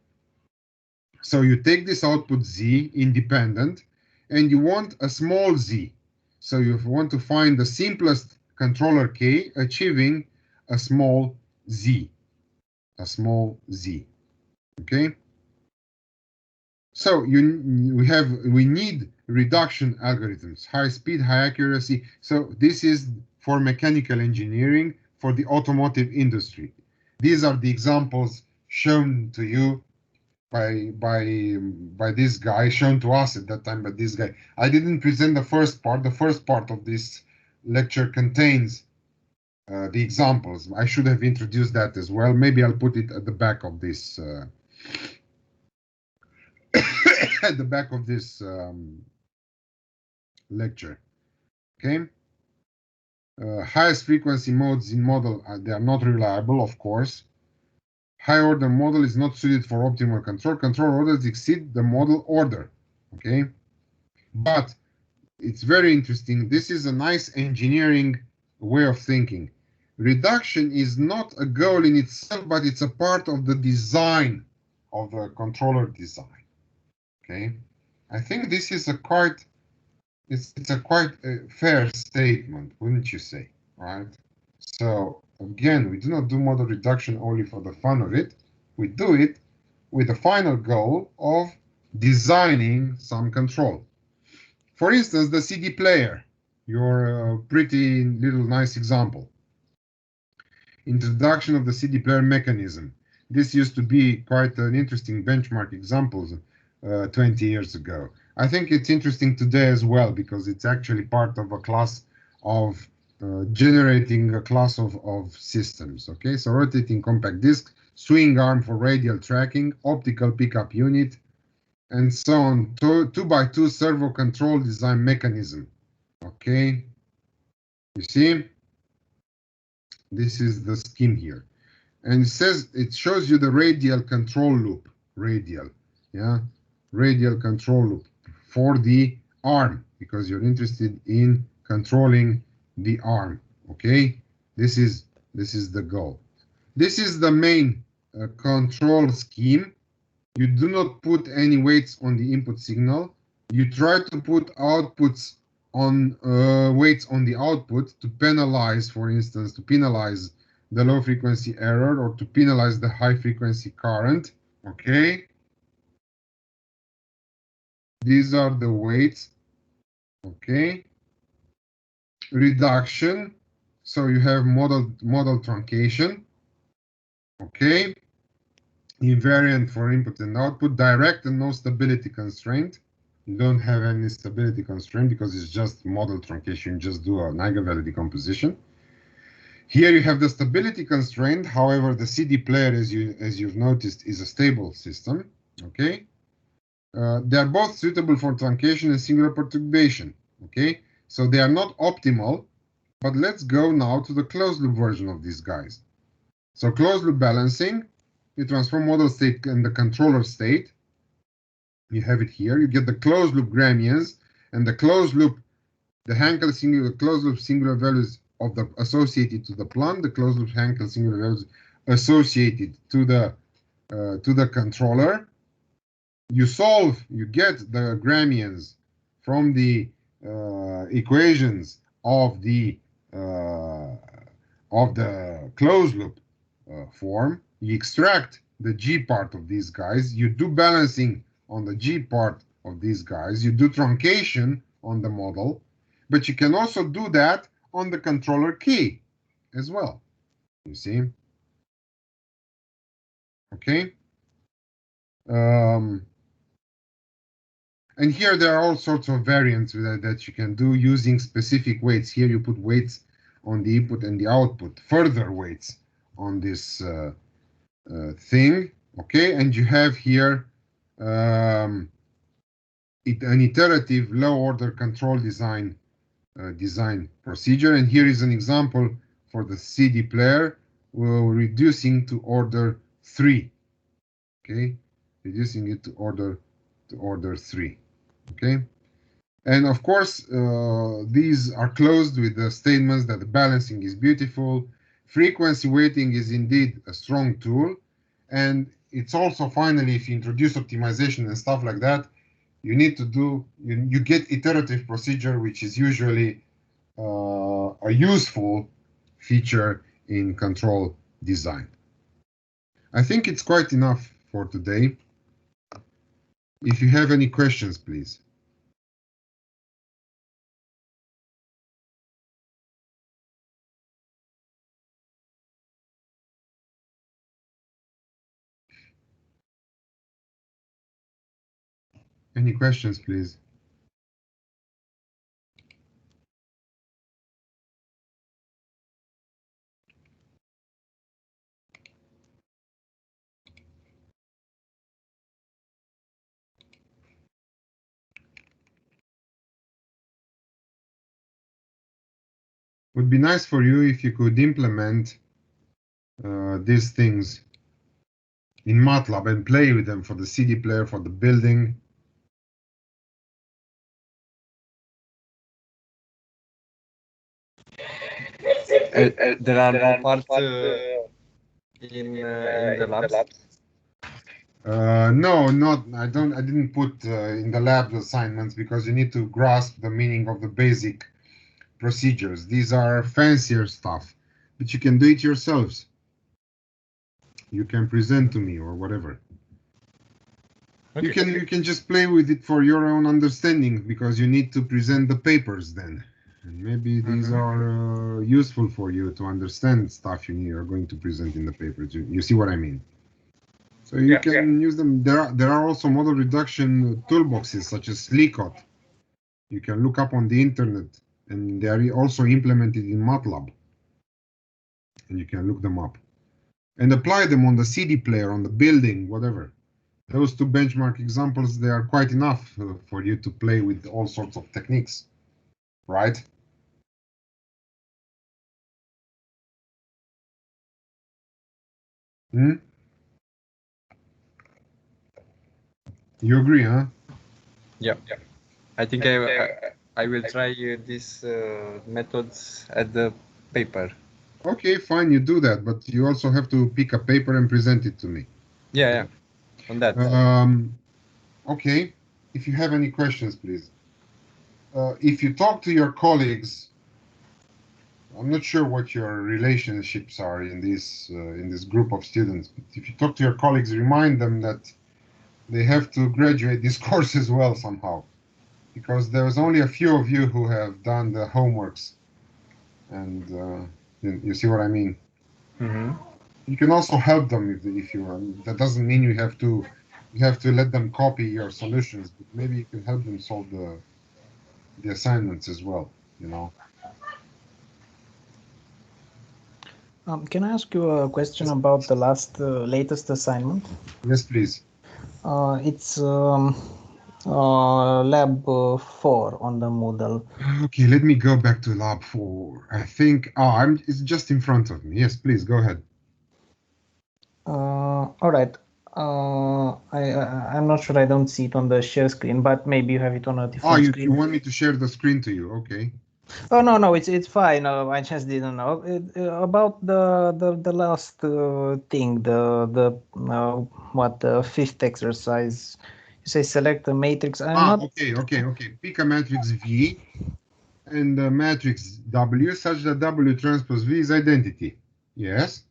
So you take this output Z independent and you want a small z. So you want to find the simplest controller K achieving a small z, okay? So we need reduction algorithms, high speed, high accuracy. So this is for mechanical engineering for the automotive industry. These are the examples shown to you by this guy, shown to us at that time by this guy. I didn't present the first part. The first part of this lecture contains the examples. I should have introduced that as well. Maybe I'll put it at the back of this at the back of this lecture. Okay. Highest frequency modes in model, they are not reliable, of course. High order model is not suited for optimal control. Control orders exceed the model order. Okay. But it's very interesting. This is a nice engineering way of thinking. Reduction is not a goal in itself, but it's a part of the design of the controller design. Okay. I think this is a quite fair statement, wouldn't you say, right? So again, we do not do model reduction only for the fun of it. We do it with the final goal of designing some control. For instance, the CD player, your pretty little nice example. Introduction of the CD player mechanism. This used to be quite an interesting benchmark example 20 years ago. I think it's interesting today as well because it's actually part of a class of generating a class of systems. Okay, so rotating compact disc, swing arm for radial tracking, optical pickup unit, and so on. 2x2 servo control design mechanism. Okay, you see, this is the scheme here, and it shows you the radial control loop, radial control loop for the arm, because you're interested in controlling the arm. Okay, this is the goal. This is the main control scheme. You do not put any weights on the input signal. You try to put outputs on the output to penalize, for instance, to penalize the low frequency error or to penalize the high frequency current. Okay. These are the weights. Okay. Reduction. So you have model truncation. Okay. Invariant for input and output. Direct and no stability constraint. You don't have any stability constraint because it's just model truncation. You just do an eigenvalue decomposition. Here you have the stability constraint. However, the CD player, as you've noticed, is a stable system. Okay. They are both suitable for truncation and singular perturbation. Okay. So they are not optimal, but let's go now to the closed loop version of these guys. So closed loop balancing, you transform model state and the controller state. You have it here. You get the closed loop Gramians and the closed loop, the Hankel singular, closed loop singular values of the associated to the plant, the closed loop Hankel singular values associated to the controller. You solve, you get the Gramians from the equations of the closed loop form. You extract the G part of these guys. You do balancing on the G part of these guys. You do truncation on the model, but you can also do that on the controller key as well. You see? Okay. And here there are all sorts of variants that you can do using specific weights. Here you put weights on the input and the output, further weights on this thing. Okay, and you have here an iterative low-order control design procedure. And here is an example for the CD player. We're reducing to order 3. Okay, reducing it to order 3. Okay, and of course these are closed with the statements that the balancing is beautiful. Frequency weighting is indeed a strong tool, and it's also finally, if you introduce optimization and stuff like that, you need to do, you get iterative procedure, which is usually a useful feature in control design. I think it's quite enough for today. If you have any questions, please. Any questions, please? Would be nice for you if you could implement these things in MATLAB and play with them for the CD player, for the building. There are no parts in the labs. No, not. I didn't put in the lab assignments because you need to grasp the meaning of the basic procedures. These are fancier stuff, but you can do it yourselves. You can present to me or whatever. Okay. You can just play with it for your own understanding because you need to present the papers then. And maybe these are useful for you to understand stuff you are going to present in the papers. You see what I mean? So you can use them. There are also model reduction toolboxes such as Slicot. You can look up on the internet, and they are also implemented in MATLAB. And you can look them up and apply them on the CD player, on the building, whatever. Those two benchmark examples, they are quite enough for you to play with all sorts of techniques, right? You agree, huh? Yeah. I think I will try these methods at the paper. Okay, fine, you do that, but you also have to pick a paper and present it to me. Yeah, on that. Okay, if you have any questions, please. if you talk to your colleagues, I'm not sure what your relationships are in this group of students, but if you talk to your colleagues, remind them that they have to graduate this course as well somehow, because there's only a few of you who have done the homeworks, and you see what I mean. Mm-hmm. You can also help them if you want. That doesn't mean you have to let them copy your solutions, but maybe you can help them solve the assignments as well, you know. Can I ask you a question about the latest assignment? Yes, please. It's lab 4 on the Moodle. Okay, let me go back to lab 4. I think it's just in front of me. Yes, please go ahead. All right. I'm not sure. I don't see it on the share screen, but maybe you have it on a different screen. You want me to share the screen to you? Okay. Oh no, it's fine. I just didn't know about the last thing. The fifth exercise. You say select a matrix. I'm not. Okay. Pick a matrix V and a matrix W such that W transpose V is identity. Yes.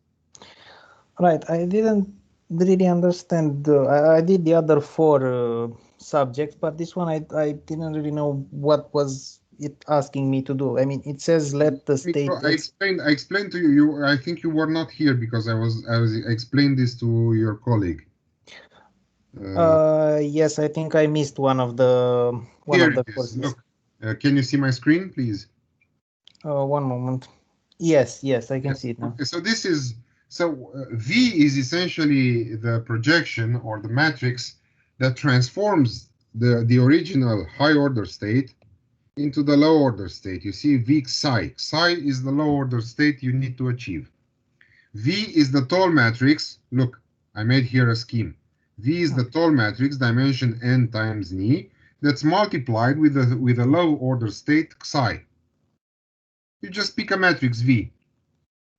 Right. I didn't really understand. I did the other 4 subjects, but this one I didn't really know what was it asking me to do. I mean, it says let the state. I explained to you. I think you were not here because I explained this to your colleague. Yes, I think I missed one of the courses. Look, can you see my screen, please? One moment. Yes, I can see it now. Okay, so V is essentially the projection or the matrix that transforms the original high order state into the low order state. You see V psi. Psi is the low order state you need to achieve. V is the tall matrix. Look, I made here a scheme. V is the tall matrix, dimension n times ni, that's multiplied with a low order state psi. You just pick a matrix V,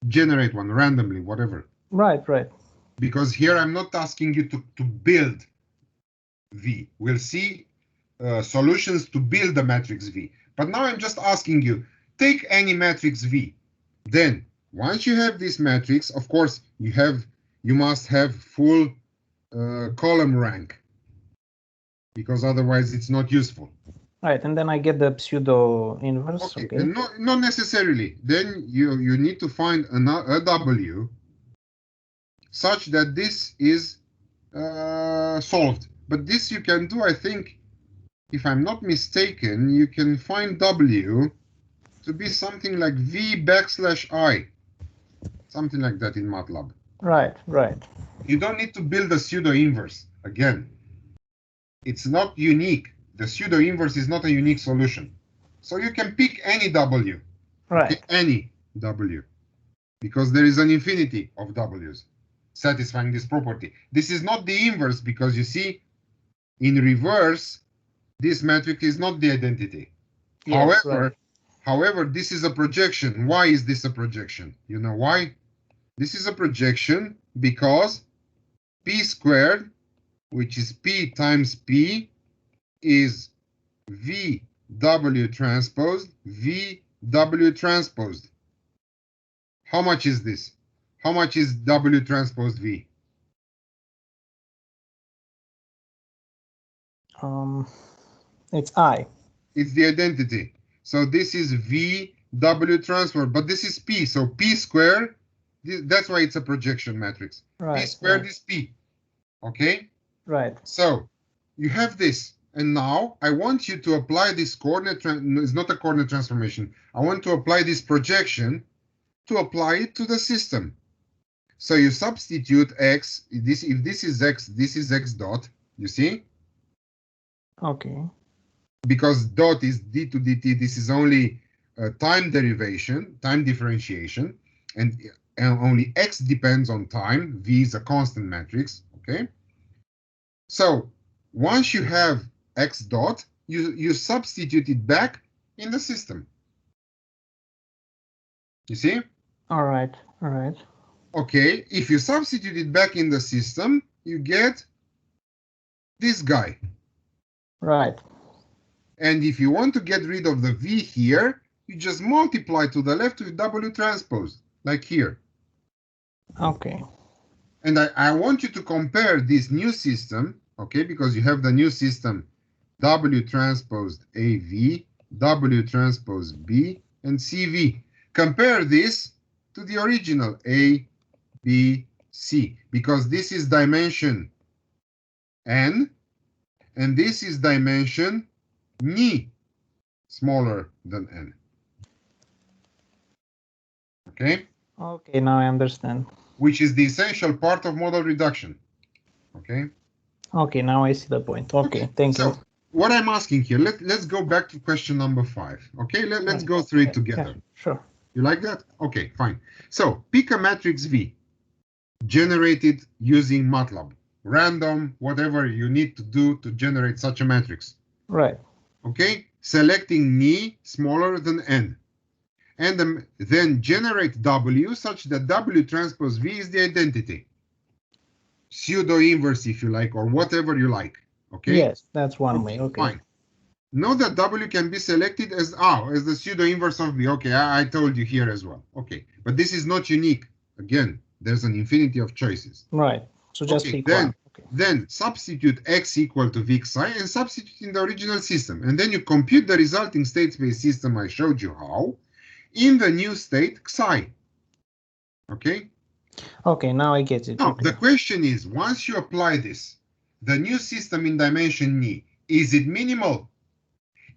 generate one randomly, whatever. Right. Because here I'm not asking you to build V. We'll see solutions to build the matrix V. But now I'm just asking you, take any matrix V. Then, once you have this matrix, of course, you must have full column rank, because otherwise it's not useful. Right, and then I get the pseudo inverse. Okay. Not necessarily. Then you need to find a W such that this is solved. But this you can do, I think, if I'm not mistaken, you can find W to be something like V / I, something like that in MATLAB. Right. You don't need to build a pseudo inverse. Again, it's not unique. The pseudo inverse is not a unique solution. So you can pick any W. Right. Okay? Any W. Because there is an infinity of W's satisfying this property. This is not the inverse because you see, in reverse, this matrix is not the identity. Yes, however, this is a projection. Why is this a projection? You know why? This is a projection because P squared, which is P times P, is VW transposed, VW transposed. How much is this? How much is W transposed V? It's I. It's the identity. So this is VW transposed, but this is P. So P squared, that's why it's a projection matrix. Right, P squared is P. Okay? Right. So you have this. And now I want you to apply this coordinate, it's not a coordinate transformation. I want to apply this projection to apply it to the system. So you substitute x, if this is x dot, you see? Okay. Because dot is d to dt, this is only time derivation, time differentiation, and only x depends on time. V is a constant matrix, okay? So once you have x dot, you substitute it back in the system. You see? All right. Okay, if you substitute it back in the system, you get this guy. Right. And if you want to get rid of the V here, you just multiply to the left with W transpose, like here. Okay. And I want you to compare this new system, okay, because you have the new system W transpose AV, W transpose B, and CV. Compare this to the original A, B, C, because this is dimension N, and this is dimension Ni, smaller than N. Okay? Okay, now I understand. Which is the essential part of model reduction. Okay? Okay, now I see the point. Okay, thank you. So, what I'm asking here, let's go back to question number 5. Okay, let's go through it together. Yeah, sure. You like that? Okay, fine. So, pick a matrix V, generated using MATLAB. Random, whatever you need to do to generate such a matrix. Right. Okay, selecting Ni smaller than N. And then generate W such that W transpose V is the identity. Pseudo inverse, if you like, or whatever you like. Okay? Yes, that's one way. Okay. Fine. Know that W can be selected as the pseudo inverse of V. Okay, I told you here as well. Okay, but this is not unique. Again, there's an infinity of choices. Right. So just Okay, pick one. Okay. then substitute X equal to V xi and substitute in the original system. And then you compute the resulting state space system. I showed you how. In the new state xi. Okay? Okay, now I get it. Now, Okay. the question is, once you apply this, the new system in dimension Ni, is it minimal?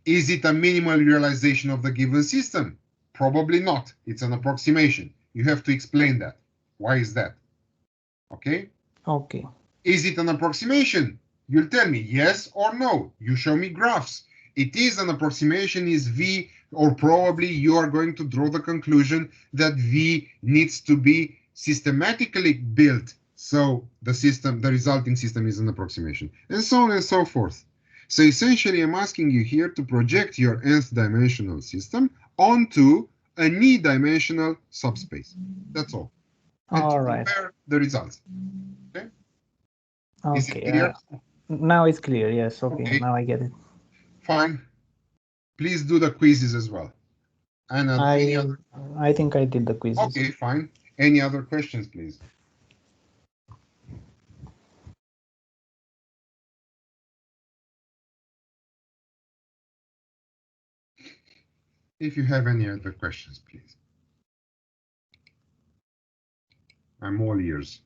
Is it a minimal realization of the given system? Probably not. It's an approximation. You have to explain that. Why is that? Okay? Okay. Is it an approximation? You'll tell me yes or no. You show me graphs. It is an approximation, is V, or probably you are going to draw the conclusion that V needs to be systematically built. So the resulting system is an approximation, and so on and so forth. So essentially, I'm asking you here to project your nth dimensional system onto a Ni-dimensional subspace. That's all. And All to right. compare the results. Okay? Is it Okay. clear? Now it's clear. Yes. Okay. Okay. Now I get it. Fine. Please do the quizzes as well. And I think I did the quizzes. okay, fine. Any other questions, please? If you have any other questions, please. I'm all ears.